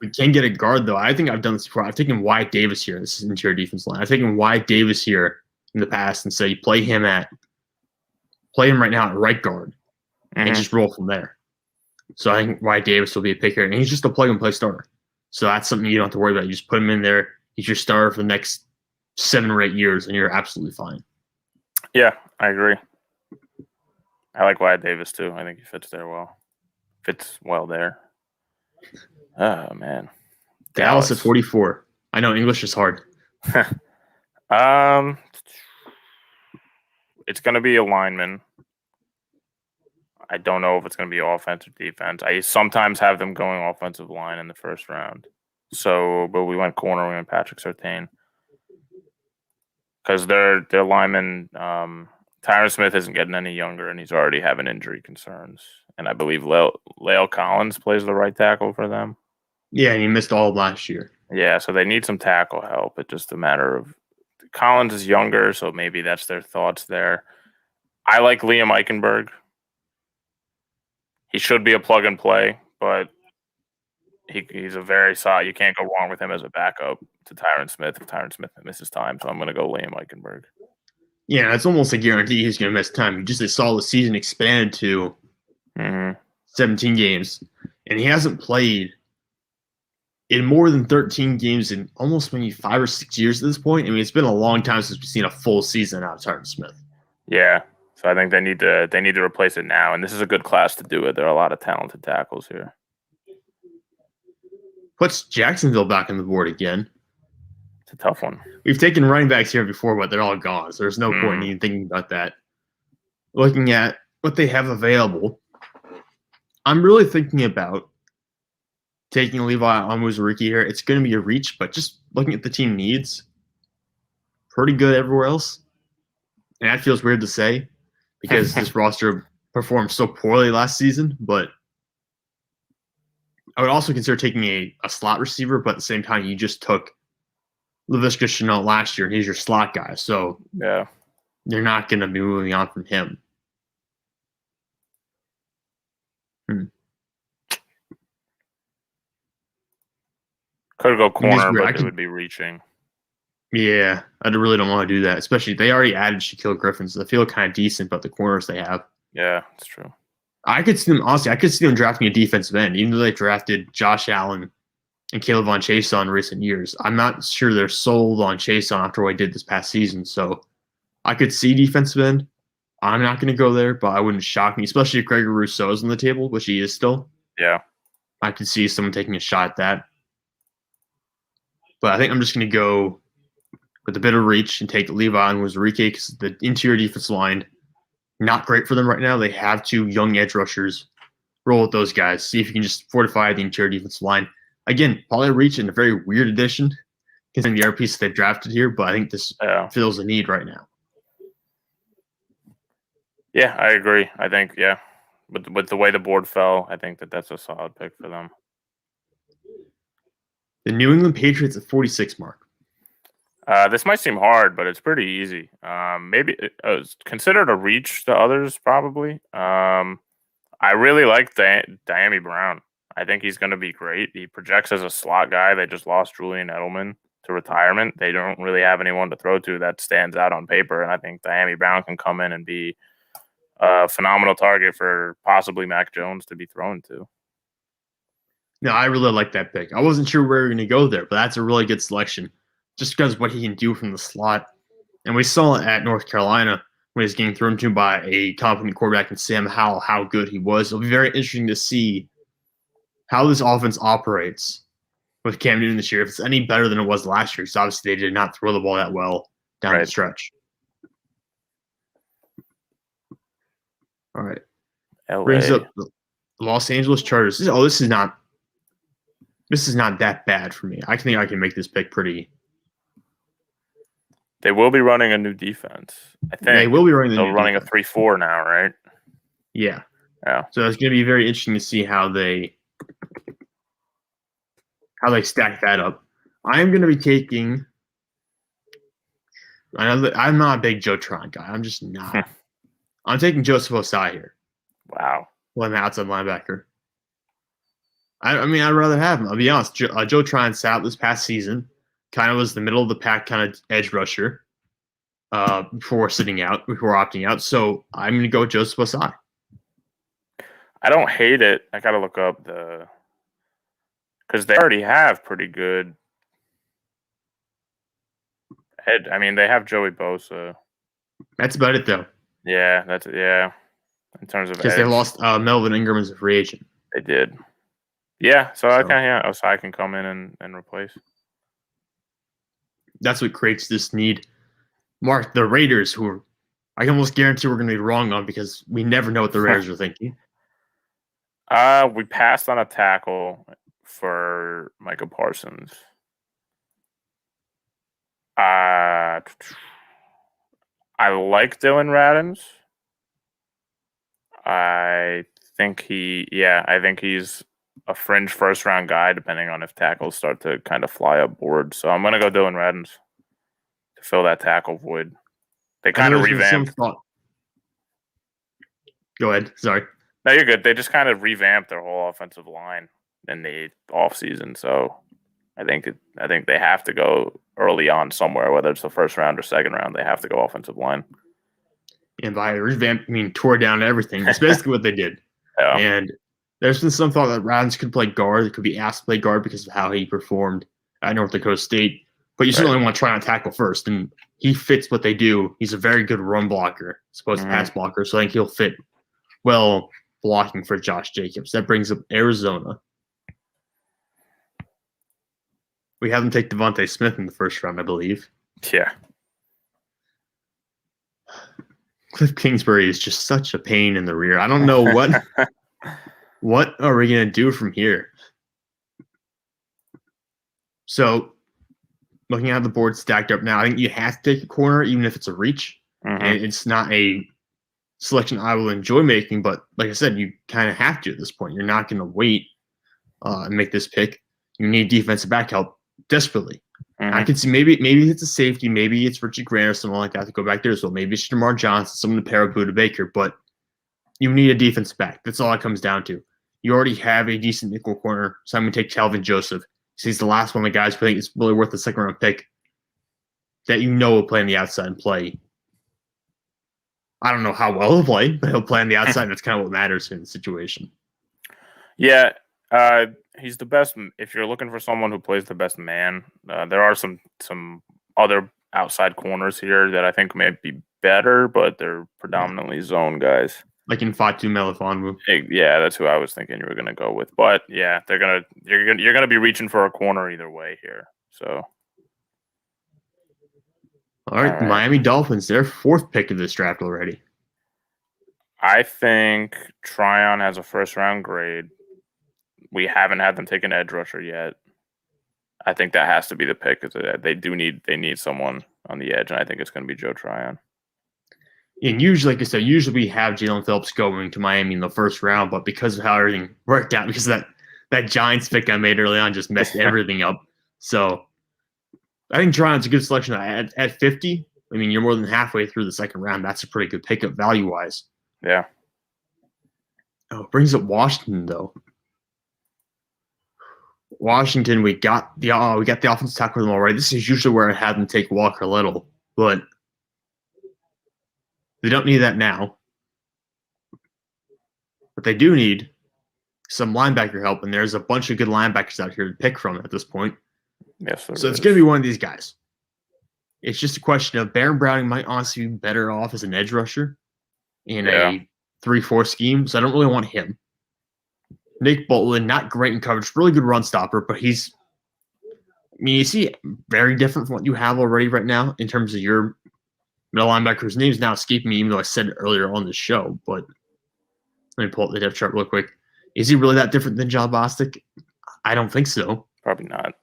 C: We can get a guard, though. I think I've done this before. I've taken Wyatt Davis here. This is interior defense line. I've taken Wyatt Davis here in the past and say play him right now at right guard and just roll from there. So I think Wyatt Davis will be a pick here, and he's just a plug-and-play starter. So that's something you don't have to worry about. You just put him in there. He's your starter for the next 7 or 8 years, and you're absolutely fine.
B: Yeah, I agree. I like Wyatt Davis, too. I think he fits well there. Oh, man.
C: Dallas at 44. I know English is hard.
B: It's going to be a lineman. I don't know if it's going to be offense or defense. I sometimes have them going offensive line in the first round. So, but we went corner. We went Patrick Surtain. Because their lineman, Tyron Smith isn't getting any younger, and he's already having injury concerns. And I believe Lale Collins plays the right tackle for them.
C: Yeah, and he missed all of last year.
B: Yeah, so they need some tackle help. It's just a matter of Collins is younger, so maybe that's their thoughts there. I like Liam Eichenberg. He should be a plug and play, but he's a very solid. You can't go wrong with him as a backup to Tyron Smith if Tyron Smith misses time. So I'm going to go Liam Eichenberg.
C: Yeah, it's almost a guarantee he's going to miss time. He just saw the season expanded to 17 games, and he hasn't played in more than 13 games in almost maybe 5 or 6 years at this point. I mean, it's been a long time since we've seen a full season out of Tyron Smith.
B: Yeah, so I think they need to replace it now, and this is a good class to do it. There are a lot of talented tackles here.
C: Puts Jacksonville back on the board again.
B: It's a tough one.
C: We've taken running backs here before, but they're all gone, so there's no point in even thinking about that. Looking at what they have available, I'm really thinking about taking Levi Onwuzurike here. It's going to be a reach, but just looking at the team needs, pretty good everywhere else. And that feels weird to say because this roster performed so poorly last season, but I would also consider taking a slot receiver, but at the same time, you just took Laviska Shenault last year, and he's your slot guy. So
B: yeah,
C: you're not going to be moving on from him.
B: Could go corner, but it would be reaching.
C: Yeah, I really don't want to do that, especially they already added Shaquille Griffin, so they feel kind of decent about the corners they have.
B: Yeah, that's true.
C: I could see them drafting a defensive end, even though they drafted Josh Allen and Caleb Von Chason in recent years. I'm not sure they're sold on Chason after what I did this past season, so I could see defensive end. I'm not going to go there, but I wouldn't shock me, especially if Gregor Rousseau is on the table, which he is still.
B: Yeah.
C: I could see someone taking a shot at that. But I think I'm just going to go with a bit of reach and take Levi Onwuzurike because the interior defense line, not great for them right now. They have 2 young edge rushers. Roll with those guys. See if you can just fortify the interior defense line. Again, probably reach in a very weird addition considering the other pieces they've drafted here, but I think this fills a need right now.
B: Yeah, I agree. I think, yeah, with the way the board fell, I think that's a solid pick for them.
C: The New England Patriots at 46 mark.
B: This might seem hard, but it's pretty easy. Maybe it's considered a reach to others, probably. I really like Diami Brown. I think he's going to be great. He projects as a slot guy. They just lost Julian Edelman to retirement. They don't really have anyone to throw to that stands out on paper, and I think Diami Brown can come in and be a phenomenal target for possibly Mac Jones to be thrown to.
C: No, I really like that pick. I wasn't sure where we were going to go there, but that's a really good selection just because what he can do from the slot. And we saw it at North Carolina when he was getting thrown to by a competent quarterback in Sam Howell, how good he was. It'll be very interesting to see how this offense operates with Cam Newton this year, if it's any better than it was last year, because obviously they did not throw the ball that well down the stretch. All right.
B: LA.
C: Brings up the Los Angeles Chargers. This is not that bad for me. I think I can make this pick pretty.
B: They will be running a new defense. I think
C: they will be running.
B: They're running a 3-4 now, right?
C: Yeah,
B: Yeah.
A: So it's going to be very interesting to see how they stack that up. I am going to be taking. I'm not a big Joe Tron guy. I'm just not. I'm taking Joseph Osai here.
B: Wow.
A: Well, I'm outside linebacker. I mean, I'd rather have him. I'll be honest. Joe Tron sat out this past season. Kind of was the middle of the pack kind of edge rusher before opting out. So I'm going to go with Joseph Osai.
B: I don't hate it. I got to look up because they already have pretty good head. I mean, they have Joey Bosa.
A: That's about it, though.
B: Yeah, in terms of
A: because
B: edge,
A: they lost Melvin Ingram as a free agent.
B: they did. Yeah, so I Osai can come in and replace.
A: That's what creates this need. Mark, the Raiders, who I can almost guarantee we're going to be wrong on because we never know what the Raiders are thinking.
B: We passed on a tackle for Micah Parsons. I like Dylan Radins. I think he's a fringe first round guy, depending on if tackles start to kind of fly up board. So I'm gonna go Dylan Radins to fill that tackle void. They kind of revamped.
A: Go ahead. Sorry.
B: No, you're good. They just kind of revamped their whole offensive line in the offseason. So I think they have to go early on somewhere, whether it's the first round or second round. They have to go offensive line.
A: And by revamp, I mean tore down everything. That's basically what they did.
B: Yeah.
A: And there's been some thought that Radins could play guard. It could be asked to play guard because of how he performed at North Dakota State. But you certainly want to try and tackle first. And he fits what they do. He's a very good run blocker, as opposed to pass blocker. So I think he'll fit well blocking for Josh Jacobs. That brings up Arizona. We had them take Devontae Smith in the first round, I believe.
B: Yeah.
A: Cliff Kingsbury is just such a pain in the rear. I don't know what are we going to do from here. So, looking at the board stacked up now, I think you have to take a corner, even if it's a reach.
B: Mm-hmm.
A: And it's not a selection I will enjoy making, but like I said, you kind of have to at this point. You're not going to wait and make this pick. You need defensive back help desperately.
B: Mm-hmm.
A: I can see maybe it's a safety, maybe it's Richard Grant or someone like that to go back there as well. Maybe it's Jamar Johnson, someone to pair with Buda Baker, but you need a defensive back. That's all it comes down to. You already have a decent nickel corner, so I'm going to take Calvin Joseph. He's the last one of the guys who I think is really worth the second round pick that will play on the outside and play. I don't know how well he'll play, but he'll play on the outside. That's kind of what matters in the situation.
B: Yeah, he's the best. If you're looking for someone who plays the best man, there are some other outside corners here that I think may be better, but they're predominantly zone guys.
A: Like in Fatu Melifonwu.
B: Yeah, that's who I was thinking you were going to go with. But yeah, you're gonna be reaching for a corner either way here. So.
A: All right, Miami Dolphins, their fourth pick of this draft already.
B: I think Tryon has a first-round grade. We haven't had them take an edge rusher yet. I think that has to be the pick because they need someone on the edge, and I think it's going to be Joe Tryon.
A: And usually, like I said, we have Jalen Phillips going to Miami in the first round, but because of how everything worked out, because of that Giants pick I made early on just messed everything up. So I think Tryon's a good selection at 50. I mean, you're more than halfway through the second round. That's a pretty good pickup value-wise.
B: Yeah.
A: Oh, it brings up Washington, though. Washington, we got the offensive tackle with them already. This is usually where I have them take Walker Little, but they don't need that now. But they do need some linebacker help, and there's a bunch of good linebackers out here to pick from at this point.
B: Yes,
A: so it's going to be one of these guys. It's just a question of Baron Browning might honestly be better off as an edge rusher in a 3-4 scheme, so I don't really want him. Nick Bolton, not great in coverage, really good run stopper, but you see very different from what you have already right now in terms of your middle linebacker, whose name's now escaping me, even though I said it earlier on the show, but let me pull up the depth chart real quick. Is he really that different than John Bostic? I don't think so.
B: Probably not.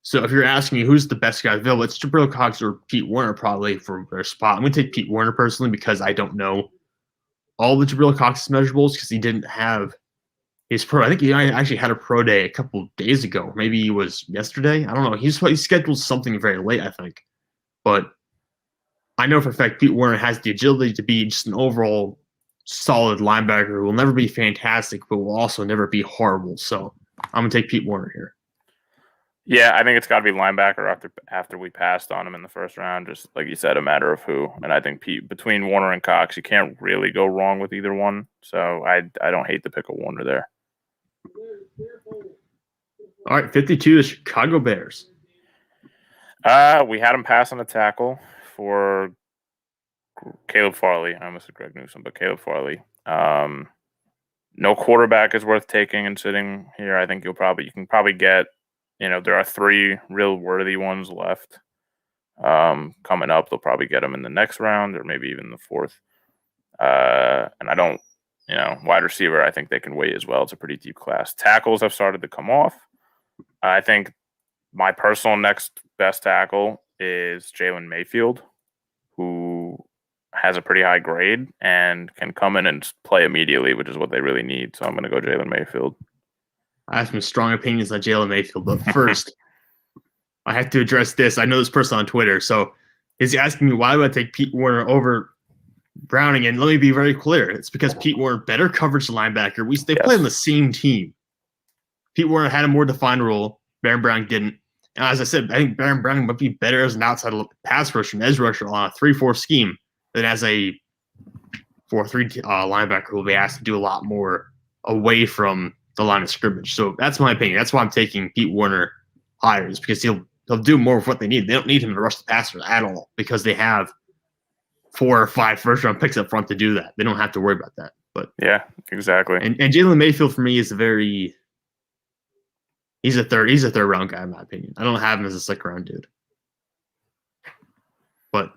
A: So if you're asking me who's the best guy available, it's Jabril Cox or Pete Werner probably for their spot. I'm going to take Pete Werner personally because I don't know
C: all the Jabril Cox's measurables because he didn't have his pro. I think he actually had a pro day a couple days ago. Maybe it was yesterday. I don't know. He scheduled something very late, I think. But I know for a fact Pete Werner has the agility to be just an overall solid linebacker who will never be fantastic, but will also never be horrible. So I'm going to take Pete Werner here.
B: Yeah, I think it's got to be linebacker after we passed on him in the first round. Just like you said, a matter of who. And I think between Warner and Cox, you can't really go wrong with either one. So I don't hate the pick of Warner there.
C: All right, 52, the Chicago Bears.
B: We had him pass on a tackle for Caleb Farley. I almost said Greg Newsome, but Caleb Farley. No quarterback is worth taking and sitting here. I think you can probably get, there are 3 real worthy ones left coming up. They'll probably get them in the next round or maybe even the 4th. And I don't, wide receiver, I think they can wait as well. It's a pretty deep class. Tackles have started to come off. I think my personal next best tackle is Jalen Mayfield, who has a pretty high grade and can come in and play immediately, which is what they really need. So I'm going to go Jalen Mayfield.
C: I have some strong opinions on Jalen Mayfield, but first, I have to address this. I know this person on Twitter, so he's asking me why would I take Pete Werner over Browning, and let me be very clear. It's because Pete Werner, better coverage linebacker. They play on the same team. Pete Werner had a more defined role. Baron Browning didn't. And as I said, I think Baron Browning might be better as an outside pass rusher and edge rusher on a 3-4 scheme than as a 4-3 linebacker who will be asked to do a lot more away from the line of scrimmage. So that's my opinion. That's why I'm taking Pete Werner higher, is because he'll do more of what they need. They don't need him to rush the passer at all because they have 4 or 5 first-round picks up front to do that. They don't have to worry about that. But
B: yeah, exactly.
C: And Jalen Mayfield for me is he's a third round guy in my opinion. I don't have him as a second round dude. But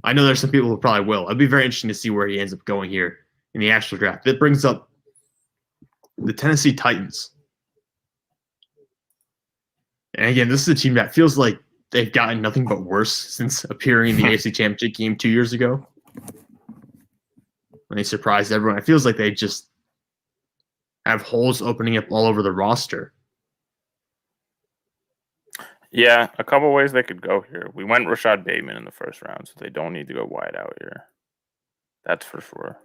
C: I know there's some people who probably will. It'd be very interesting to see where he ends up going here in the actual draft. That brings up the Tennessee Titans. And again, this is a team that feels like they've gotten nothing but worse since appearing in the AFC Championship game 2 years ago. When they surprised everyone. It feels like they just have holes opening up all over the roster.
B: Yeah, a couple ways they could go here. We went Rashad Bateman in the first round, so they don't need to go wide out here. That's for sure.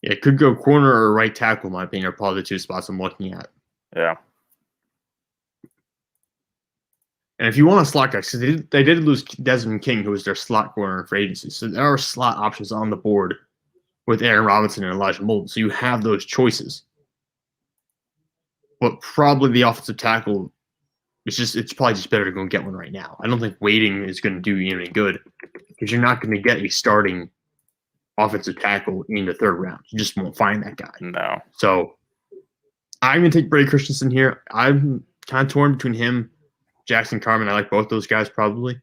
C: Yeah, it could go corner or right tackle, in my opinion, are probably the 2 spots I'm looking at.
B: Yeah.
C: And if you want a slot guy, because they did lose Desmond King, who was their slot corner for agency. So there are slot options on the board with Aaron Robinson and Elijah Molden. So you have those choices. But probably the offensive tackle, it's probably just better to go and get one right now. I don't think waiting is going to do you any good because you're not going to get a starting offensive tackle in the 3rd round. You just won't find that guy.
B: No.
C: So I'm going to take Brady Christensen here. I'm kind of torn between him, Jackson Carman. I like both those guys probably.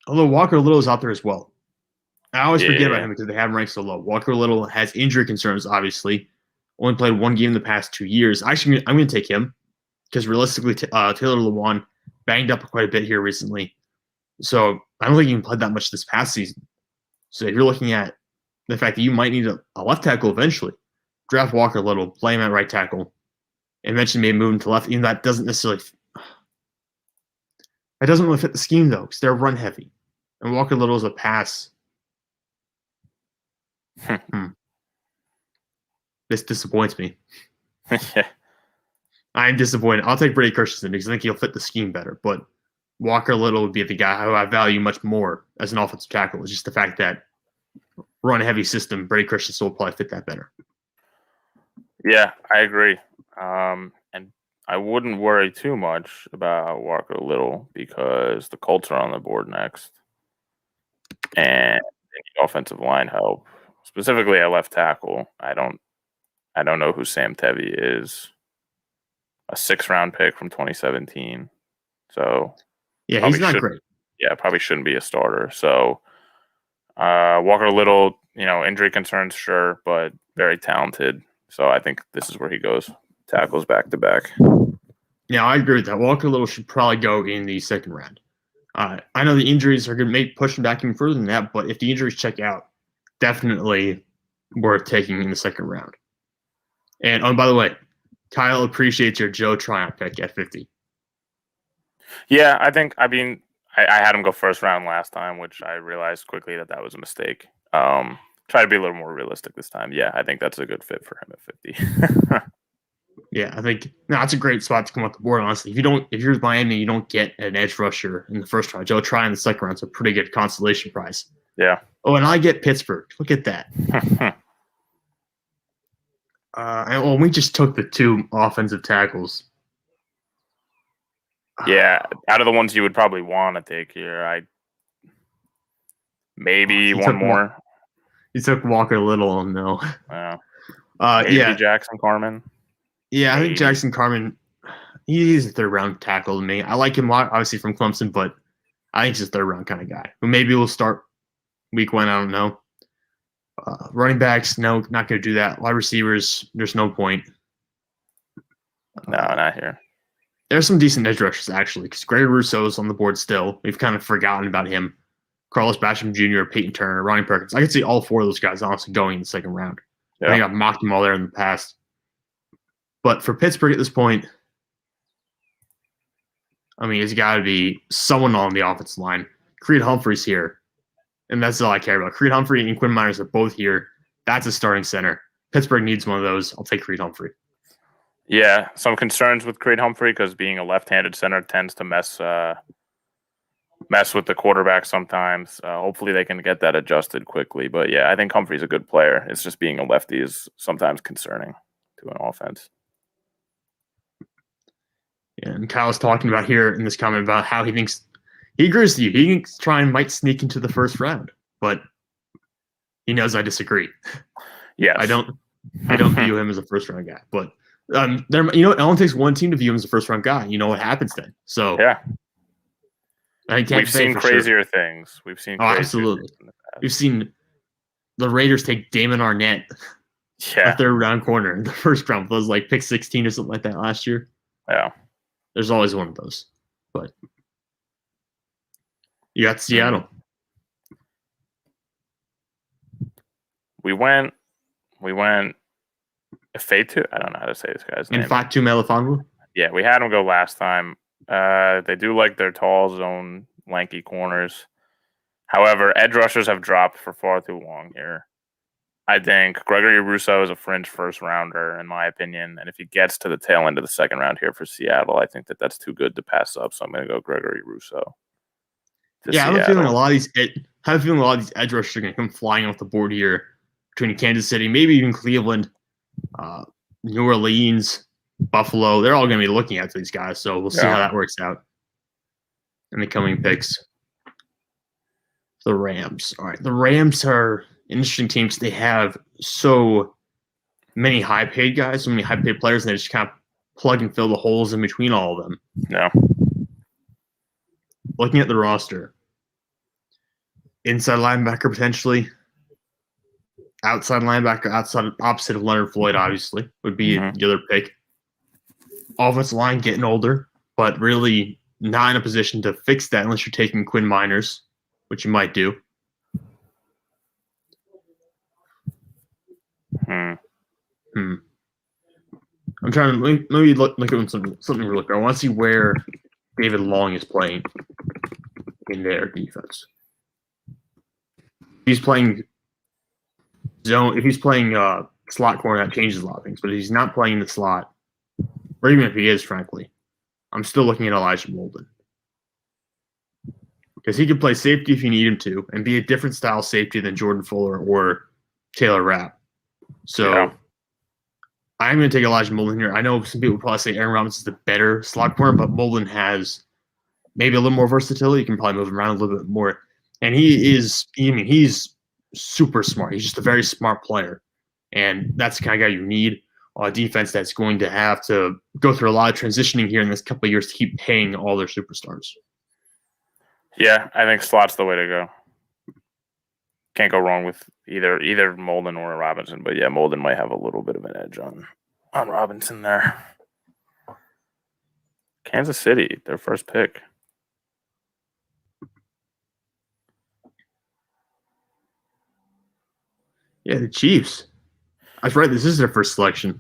C: Although Walker Little is out there as well. I always forget about him because they have him ranked so low. Walker Little has injury concerns, obviously. Only played 1 game in the past 2 years. Actually, I'm going to take him because realistically, Taylor Lewan banged up quite a bit here recently. So I don't think he even played that much this past season. So if you're looking at the fact that you might need a left tackle eventually, draft Walker Little, play him at right tackle, and eventually maybe move him to left. Even that doesn't necessarily – that doesn't really fit the scheme, though, because they're run heavy. And Walker Little is a pass. This disappoints me.
B: Yeah.
C: I'm disappointed. I'll take Brady Christensen because I think he'll fit the scheme better. But Walker Little would be the guy who I value much more as an offensive tackle. It's just the fact that run-heavy system, Brady Christensen will probably fit that better.
B: Yeah, I agree. And I wouldn't worry too much about Walker Little because the Colts are on the board next. And the offensive line help, specifically at left tackle. I don't know who Sam Tevy is. A 6th-round pick from 2017. So
C: yeah, he's not great.
B: Yeah, probably shouldn't be a starter. So Walker Little, injury concerns, sure, but very talented. So I think this is where he goes. Tackles back to back.
C: Yeah, I agree with that. Walker Little should probably go in the 2nd round. I know the injuries are going to push him back even further than that, but if the injuries check out, definitely worth taking in the second round. And by the way, Kyle appreciates your Joe Tryon pick at 50.
B: Yeah, I had him go first round last time, which I realized quickly that was a mistake. Try to be a little more realistic this time. Yeah, I think that's a good fit for him at 50.
C: Yeah, I think that's a great spot to come off the board. Honestly, if you're Miami, you don't get an edge rusher in the first round. Joe Tryon in the second round is a pretty good consolation prize.
B: Yeah.
C: Oh, and I get Pittsburgh. Look at that. We just took the 2 offensive tackles.
B: Yeah, out of the ones you would probably want to take here, maybe one more.
C: He took Walker Little. No.
B: Maybe
C: Yeah.
B: Jackson Carman.
C: Yeah, I think Jackson Carman. He's a third round tackle to me. I like him obviously from Clemson, but I think he's a third round kind of guy. But maybe we'll start week 1. I don't know. Running backs, no, not going to do that. Wide receivers, there's no point.
B: No, not here.
C: There's some decent edge rushers, actually, because Greg Russo's on the board still. We've kind of forgotten about him. Carlos Basham Jr., Peyton Turner, Ronnie Perkins. I could see all 4 of those guys honestly going in the second round. Yeah. I think I've mocked them all there in the past. But for Pittsburgh at this point, I mean, it's got to be someone on the offensive line. Creed Humphrey's here. And that's all I care about. Creed Humphrey and Quinn Miners are both here. That's a starting center. Pittsburgh needs one of those. I'll take Creed Humphrey.
B: Yeah, some concerns with Creed Humphrey because being a left-handed center tends to mess with the quarterback sometimes. Hopefully they can get that adjusted quickly. But yeah, I think Humphrey's a good player. It's just being a lefty is sometimes concerning to an offense.
C: Yeah, and Kyle's talking about here in this comment about how he thinks he agrees with you. He thinks Tryon might sneak into the first round, but he knows I disagree.
B: Yes.
C: I don't view him as a first round guy. But it only takes one team to view him as a first round guy. You know what happens then. So
B: yeah.
C: We've
B: seen crazier things. We've seen
C: absolutely. We've seen the Raiders take Damon Arnett, a third round corner in the first round. It was like pick 16 or something like that last year.
B: Yeah.
C: There's always one of those. But you got Seattle.
B: We went Fatu. I don't know how to say this guy's name.
C: Fatu Melifonwu?
B: Yeah, we had him go last time. They do like their tall zone, lanky corners. However, edge rushers have dropped for far too long here. I think Gregory Rousseau is a fringe first rounder, in my opinion. And if he gets to the tail end of the second round here for Seattle, I think that's too good to pass up. So I'm going to go Gregory Rousseau.
C: Yeah, I have a feeling a lot of these edge rushers are going to come flying off the board here between Kansas City, maybe even Cleveland, New Orleans, Buffalo. They're all going to be looking at these guys. So we'll see how that works out in the coming picks. The Rams. All right. The Rams are an interesting team because they have so many high-paid guys, so many high-paid players, and they just kind of plug and fill the holes in between all of them.
B: Yeah.
C: Looking at the roster, inside linebacker potentially, outside linebacker, opposite of Leonard Floyd, obviously, would be the other pick. Offensive line getting older, but really not in a position to fix that unless you're taking Quinn Miners, which you might do. I'm trying to maybe look at something real quick. I want to see where David Long is playing in their defense. He's playing zone. If he's playing slot corner, that changes a lot of things. But if he's not playing the slot, or even if he is, frankly, I'm still looking at Elijah Molden. Because he can play safety if you need him to, and be a different style safety than Jordan Fuller or Taylor Rapp. So I'm going to take Elijah Molden here. I know some people probably say Aaron Robinson is the better slot corner, but Molden has maybe a little more versatility. You can probably move him around a little bit more. And he's super smart. He's just a very smart player. And that's the kind of guy you need on a defense that's going to have to go through a lot of transitioning here in this couple of years to keep paying all their superstars.
B: Yeah, I think slot's the way to go. Can't go wrong with either Molden or Robinson, but yeah, Molden might have a little bit of an edge on Robinson there. Kansas City, their first pick.
C: Yeah, the Chiefs. I was right. This is their first selection.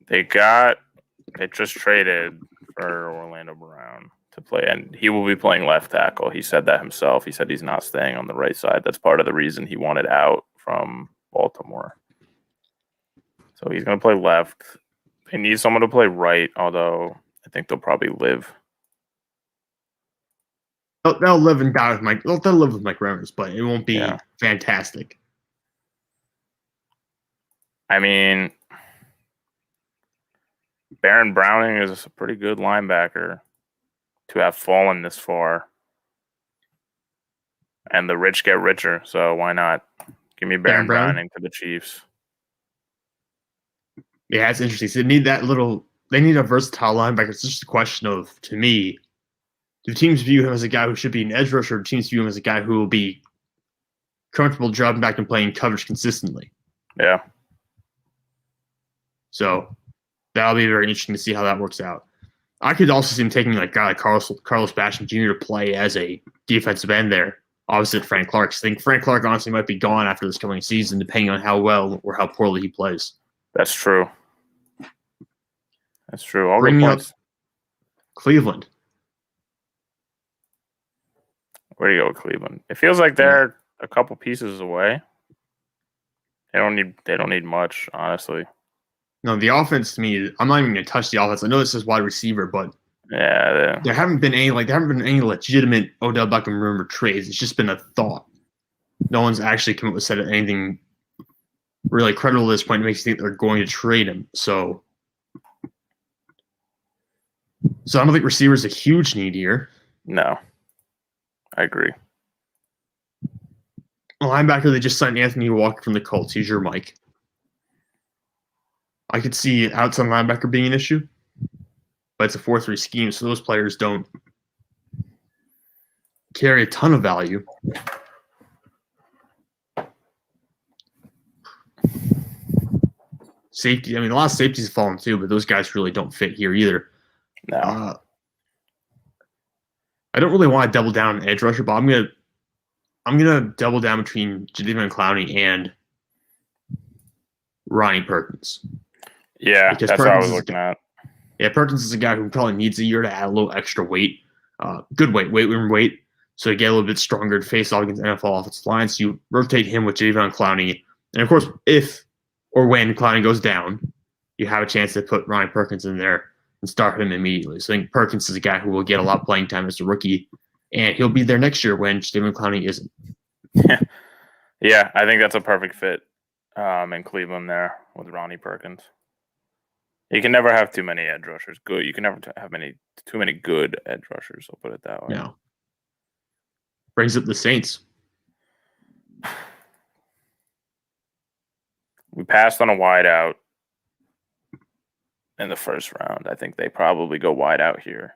B: They just traded for Orlando Brown to play, and he will be playing left tackle. He said that himself. He said he's not staying on the right side. That's part of the reason he wanted out from Baltimore. So he's going to play left. They need someone to play right, although I think they'll probably live.
C: They'll live and die with Mike. They'll live with Mike Remmers, but it won't be fantastic.
B: I mean, Baron Browning is a pretty good linebacker to have fallen this far. And the rich get richer, so why not? Give me Baron Browning to the Chiefs.
C: Yeah, it's interesting. So they need a versatile linebacker. It's just a question of, to me, do teams view him as a guy who should be an edge rusher, or do teams view him as a guy who will be comfortable dropping back and playing coverage consistently?
B: Yeah.
C: So that'll be very interesting to see how that works out. I could also see him taking like a guy like Carlos Basham Jr. to play as a defensive end there, opposite Frank Clark. I think Frank Clark honestly might be gone after this coming season, depending on how well or how poorly he plays.
B: That's true. That's true. All
C: Bringing up Cleveland.
B: Where do you go with Cleveland? It feels like they're a couple pieces away. They don't need much, honestly.
C: No, the offense to me, I'm not even going to touch the offense. I know this is wide receiver, but there haven't been any legitimate Odell Beckham rumor trades. It's just been a thought. No one's actually come up with anything really credible at this point. It makes you think they're going to trade him. So I don't think receiver is a huge need here.
B: No, I agree.
C: Linebacker, they just signed Anthony Walker from the Colts. He's your Mike. I could see outside linebacker being an issue, but it's a 4-3 scheme, so those players don't carry a ton of value. Safety, I mean, a lot of safeties have fallen too, but those guys really don't fit here either.
B: No.
C: I don't really want to double down on edge rusher, but I'm gonna double down between Jadeveon Clowney and Ronnie Perkins.
B: Yeah, because that's what I was looking at.
C: Yeah, Perkins is a guy who probably needs a year to add a little extra weight, good weight room weight, so to get a little bit stronger to face off against NFL offensive lines. So you rotate him with Jadeveon Clowney, and of course, if or when Clowney goes down, you have a chance to put Ronnie Perkins in there and start him immediately. So I think Perkins is a guy who will get a lot of playing time as a rookie, and he'll be there next year when Jadeveon Clowney isn't.
B: Yeah, I think that's a perfect fit in Cleveland there with Ronnie Perkins. You can never have too many edge rushers. Good. You can never have too many good edge rushers. I'll put it that way.
C: No. Brings up the Saints.
B: We passed on a wide out in the first round. I think they probably go wide out here.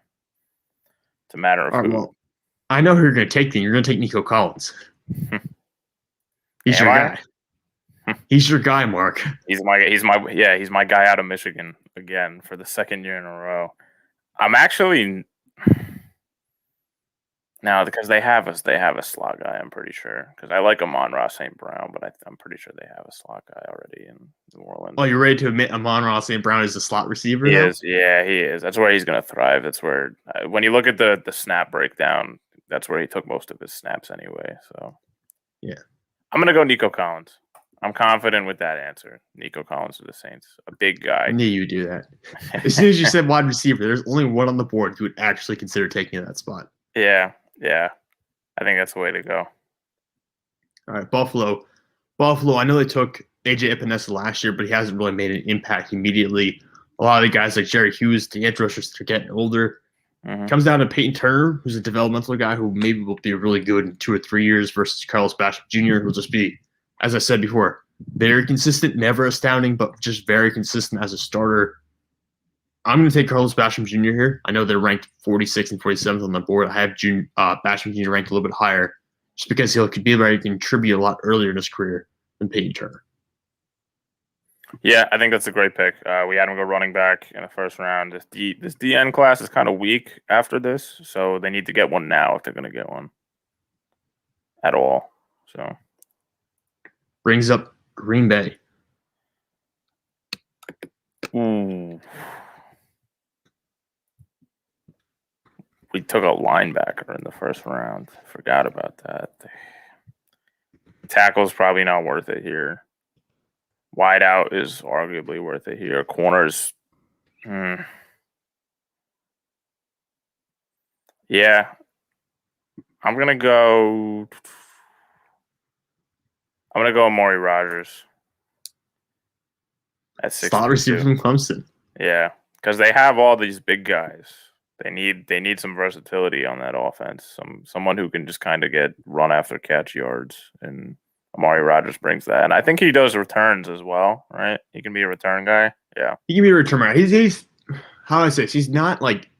B: It's a matter of who.
C: Well, I know who you're going to take. You're going to take Nico Collins. He's your guy. He's your guy, Mark.
B: He's my guy out of Michigan again for the second year in a row. I'm actually now because they have a slot guy. I'm pretty sure because I like Amon-Ra St. Brown, but I'm pretty sure they have a slot guy already in New Orleans.
C: Oh, you're ready to admit Amon-Ra St. Brown is a slot receiver?
B: He is. Yeah, he is. That's where he's going to thrive. That's where when you look at the snap breakdown, that's where he took most of his snaps anyway. So
C: yeah,
B: I'm going to go Nico Collins. I'm confident with that answer. Nico Collins to the Saints. A big guy.
C: I knew you would do that. As soon as you said wide receiver, there's only one on the board who would actually consider taking that spot.
B: Yeah. I think that's the way to go.
C: All right, Buffalo. I know they took AJ Epinesa last year, but he hasn't really made an impact immediately. A lot of the guys like Jerry Hughes, the edge rushers, are getting older. Mm-hmm. Comes down to Peyton Turner, who's a developmental guy who maybe will be really good in 2 or 3 years versus Carlos Basham Jr., who will just be, as I said before, very consistent, never astounding, but just very consistent as a starter. I'm going to take Carlos Basham Jr. here. I know they're ranked 46th and 47th on the board. I have Basham Jr. ranked a little bit higher just because he could be able to contribute a lot earlier in his career than Peyton Turner.
B: Yeah, I think that's a great pick. We had him go running back in the first round. This DN class is kind of weak after this, so they need to get one now if they're going to get one at all. So
C: brings up Green Bay.
B: Ooh. We took a linebacker in the first round. Forgot about that. Tackle's probably not worth it here. Wideout is arguably worth it here. Corners, yeah. I'm gonna go Amari Rogers at 6.
C: Slot receiver from Clemson.
B: Yeah, because they have all these big guys. They need some versatility on that offense. Someone who can just kind of get run after catch yards, and Amari Rogers brings that. And I think he does returns as well, right? He can be a return guy. Yeah,
C: He can be a return man. He's how do I say this? He's not like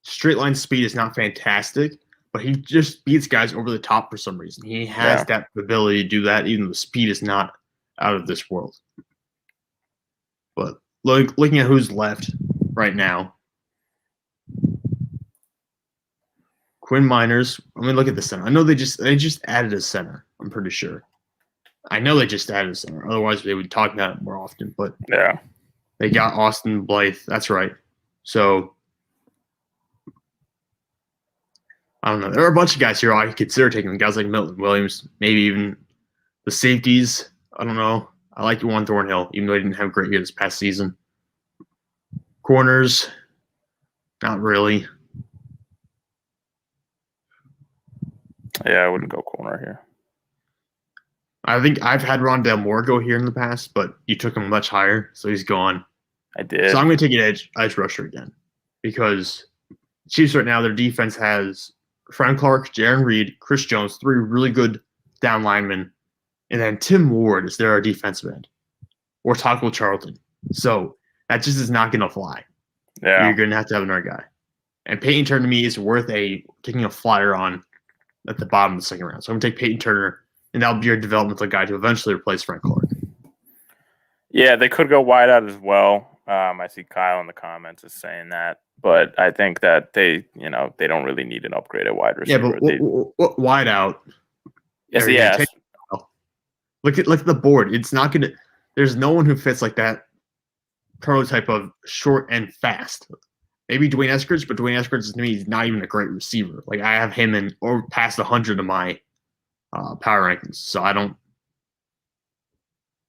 C: straight line speed is not fantastic, but he just beats guys over the top for some reason. He has that ability to do that, even though the speed is not out of this world. But looking at who's left right now, Quinn Miners. Let me look at the center. I know they just added a center. I'm pretty sure. I know they just added a center. Otherwise, they would talk about it more often. But
B: yeah,
C: they got Austin Blythe. That's right. So I don't know. There are a bunch of guys here I consider taking. Guys like Milton Williams, maybe even the safeties. I don't know. I like Juwan Thornhill, even though he didn't have a great year this past season. Corners, not really.
B: Yeah, I wouldn't go corner here.
C: I think I've had Rondale Moore go here in the past, but you took him much higher, so he's gone.
B: I did.
C: So I'm going to take an edge rusher again because Chiefs right now, their defense has Frank Clark, Jaron Reed, Chris Jones, 3 really good down linemen, and then Tim Ward is their defensive end, or Taco Charlton. So that just is not going to fly.
B: Yeah,
C: You're going to have another guy. And Peyton Turner to me is worth taking a flyer on at the bottom of the second round. So I'm going to take Peyton Turner, and that'll be your developmental guy to eventually replace Frank Clark.
B: Yeah, they could go wide out as well. I see Kyle in the comments is saying that, but I think that they don't really need an upgrade at wide receiver.
C: Yeah, but wide out.
B: Yes.
C: Look at the board. It's not going to. There's no one who fits like that prototype of short and fast. Maybe Dwayne Eskridge, but Dwayne Eskridge to me is not even a great receiver. Like I have him in or past 100 of my power rankings, so I don't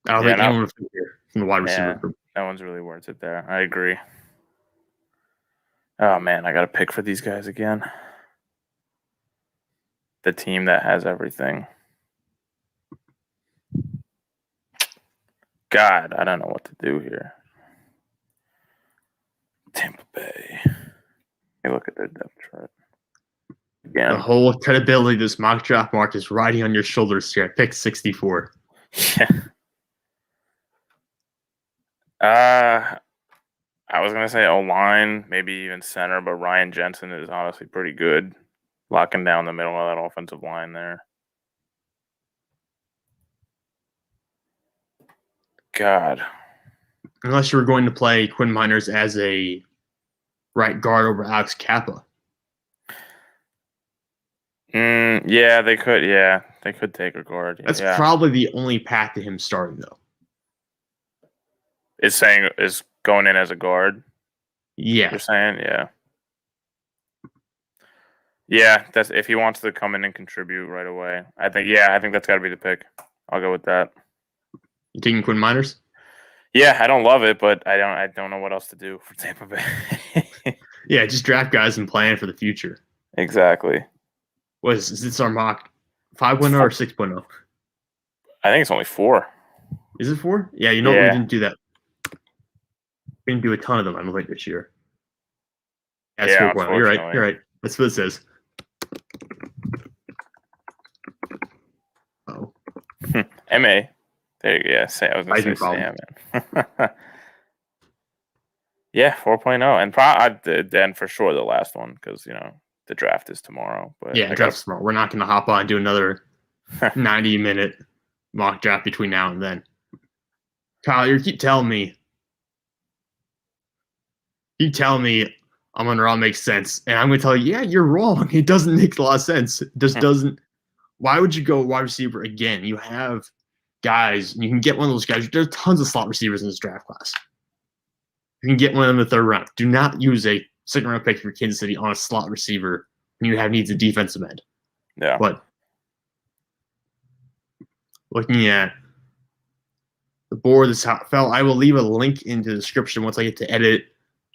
C: think anyone would fit here from the wide receiver group.
B: No one's really worth it there. I agree. Oh man, I got to pick for these guys again. The team that has everything. God, I don't know what to do here. Tampa Bay. Hey, look at their depth chart. Again.
C: The whole credibility of this mock draft mark is riding on your shoulders here at pick 64.
B: I was gonna say O-line, maybe even center, but Ryan Jensen is honestly pretty good, locking down the middle of that offensive line there. God.
C: Unless you were going to play Quinn Miners as a right guard over Alex Kappa.
B: Yeah, they could. Yeah, they could take a guard.
C: That's probably the only path to him starting, though.
B: Is going in as a guard.
C: Yeah,
B: you're saying, yeah. Yeah, that's if he wants to come in and contribute right away. I think that's got to be the pick. I'll go with that.
C: You taking Quinn Miners?
B: Yeah, I don't love it, but I don't know what else to do for Tampa Bay.
C: Yeah, just draft guys and plan for the future.
B: Exactly.
C: Is this our mock 5.0 or 6.0?
B: I think it's only 4.
C: Is it 4? Yeah, we didn't do that. We didn't do a ton of them, I don't think, this year. That's 4.0. You're right. That's what it says. Oh.
B: MA. There you go. I was going to say Sam. Yeah, 4.0. And then for sure the last one because, the draft is tomorrow. But
C: yeah, draft's tomorrow. We're not going to hop on and do another 90-minute mock draft between now and then. Kyle, you keep telling me Amon-Ra makes sense. And I'm going to tell you, yeah, you're wrong. It doesn't make a lot of sense. It just doesn't. Why would you go wide receiver again? You have guys, and you can get one of those guys. There's tons of slot receivers in this draft class. You can get one in the third round. Do not use a second-round pick for Kansas City on a slot receiver when you have needs a defensive end.
B: Yeah.
C: But looking at the board, this how it fell. I will leave a link in the description once I get to edit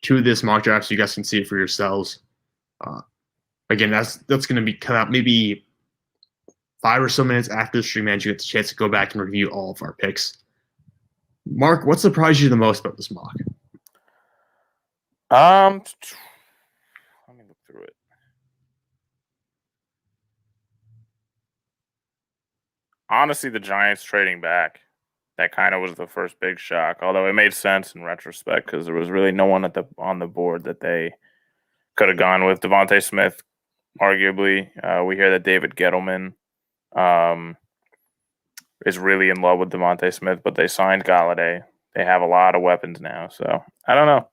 C: to this mock draft so you guys can see it for yourselves. Again, that's going to be come out maybe 5 or so minutes after the stream ends. You get the chance to go back and review all of our picks. Mark, what surprised you the most about this mock?
B: Let me look through it. Honestly, the Giants trading back. That kind of was the first big shock, although it made sense in retrospect because there was really no one on the board that they could have gone with. Devontae Smith, arguably. We hear that David Gettleman is really in love with Devontae Smith, but they signed Galladay. They have a lot of weapons now, so I don't know.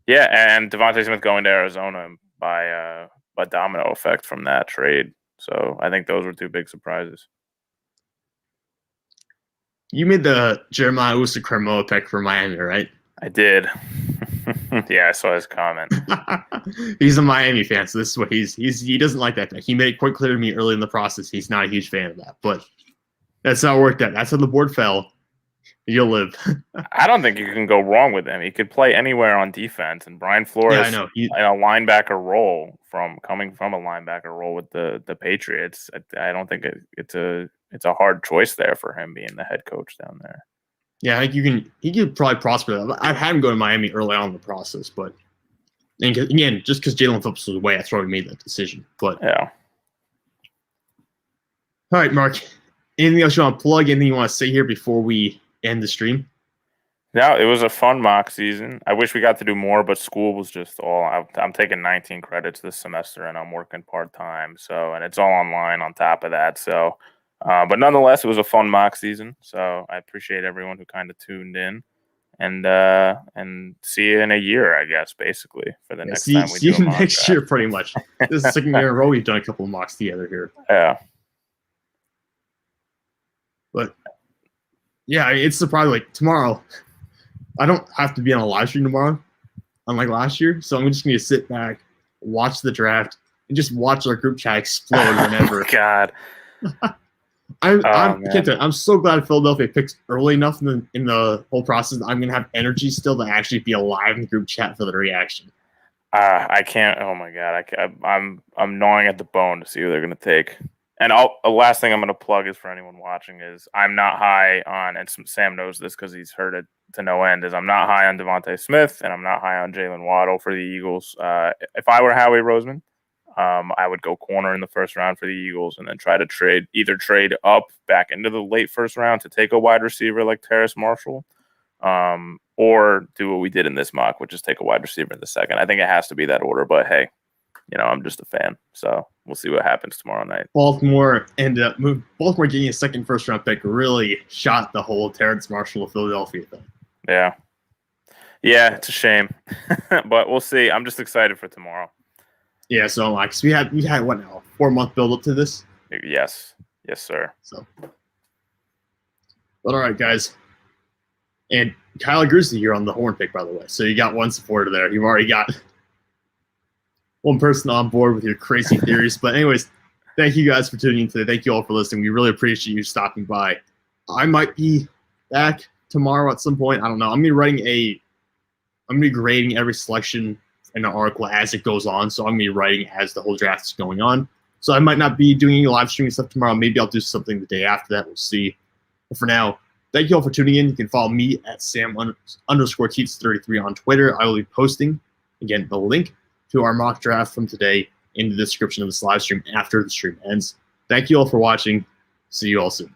B: Yeah, and Devontae Smith going to Arizona by domino effect from that trade. So I think those were 2 big surprises.
C: You made the Jeremiah Owusu-Koramoah pick for Miami, right?
B: I did. Yeah, I saw his comment.
C: He's a Miami fan, so this is what he doesn't like that pick. He made it quite clear to me early in the process he's not a huge fan of that, but that's how it worked out. That's how the board fell. You'll live.
B: I don't think you can go wrong with him. He could play anywhere on defense, and Brian Flores,
C: yeah, I know.
B: in a linebacker role, coming from a linebacker role with the Patriots, I don't think it's a hard choice there for him being the head coach down there.
C: Yeah, I think he could probably prosper. I've had him go to Miami early on in the process, but again, just because Jalen Phillips was away, that's why we made that decision. But
B: yeah.
C: All right, Mark. Anything else you want to plug? Anything you want to say here before we end the stream?
B: No, it was a fun mock season. I wish we got to do more, but school was just I'm taking 19 credits this semester, and I'm working part-time. So, and it's all online on top of that. So, but nonetheless, it was a fun mock season. So I appreciate everyone who kind of tuned in, and see you in a year, I guess, basically, for the next time we do a mock
C: next
B: draft.
C: year, pretty much. This is the second year in a row we've done a couple of mocks together here.
B: Yeah.
C: But yeah, it's surprising. Like tomorrow, I don't have to be on a live stream tomorrow, unlike last year. So I'm just going to sit back, watch the draft, and just watch our group chat explode whenever.
B: God.
C: I'm so glad Philadelphia picked early enough in the whole process. I'm going to have energy still to actually be alive in the group chat for the reaction.
B: I can't. Oh my God. I'm gnawing at the bone to see who they're going to take. And the last thing I'm going to plug is for anyone watching is I'm not high on, and Sam knows this because he's heard it to no end, is I'm not high on Devontae Smith and I'm not high on Jalen Waddle for the Eagles. If I were Howie Roseman, I would go corner in the first round for the Eagles and then try to trade up back into the late first round to take a wide receiver like Terrace Marshall, or do what we did in this mock, which is take a wide receiver in the second. I think it has to be that order, but hey, I'm just a fan, so we'll see what happens tomorrow night.
C: Baltimore getting a second first round pick really shot the whole Terrace Marshall of Philadelphia thing.
B: Yeah, it's a shame, but we'll see. I'm just excited for tomorrow.
C: Yeah, so like we had what now, 4-month build up to this?
B: Yes, sir.
C: So, but all right, guys, and Kyle Grizzly here on the horn pick, by the way. So you got one supporter there. You've already got one person on board with your crazy theories. But anyways, thank you guys for tuning in today. Thank you all for listening. We really appreciate you stopping by. I might be back tomorrow at some point. I don't know. I'm gonna be grading every selection in an article as it goes on. So I'm gonna be writing as the whole draft is going on. So I might not be doing any live streaming stuff tomorrow. Maybe I'll do something the day after that. We'll see. But for now, thank you all for tuning in. You can follow me at Sam_Teets33 on Twitter. I will be posting, again, the link to our mock draft from today in the description of this live stream after the stream ends. Thank you all for watching. See you all soon.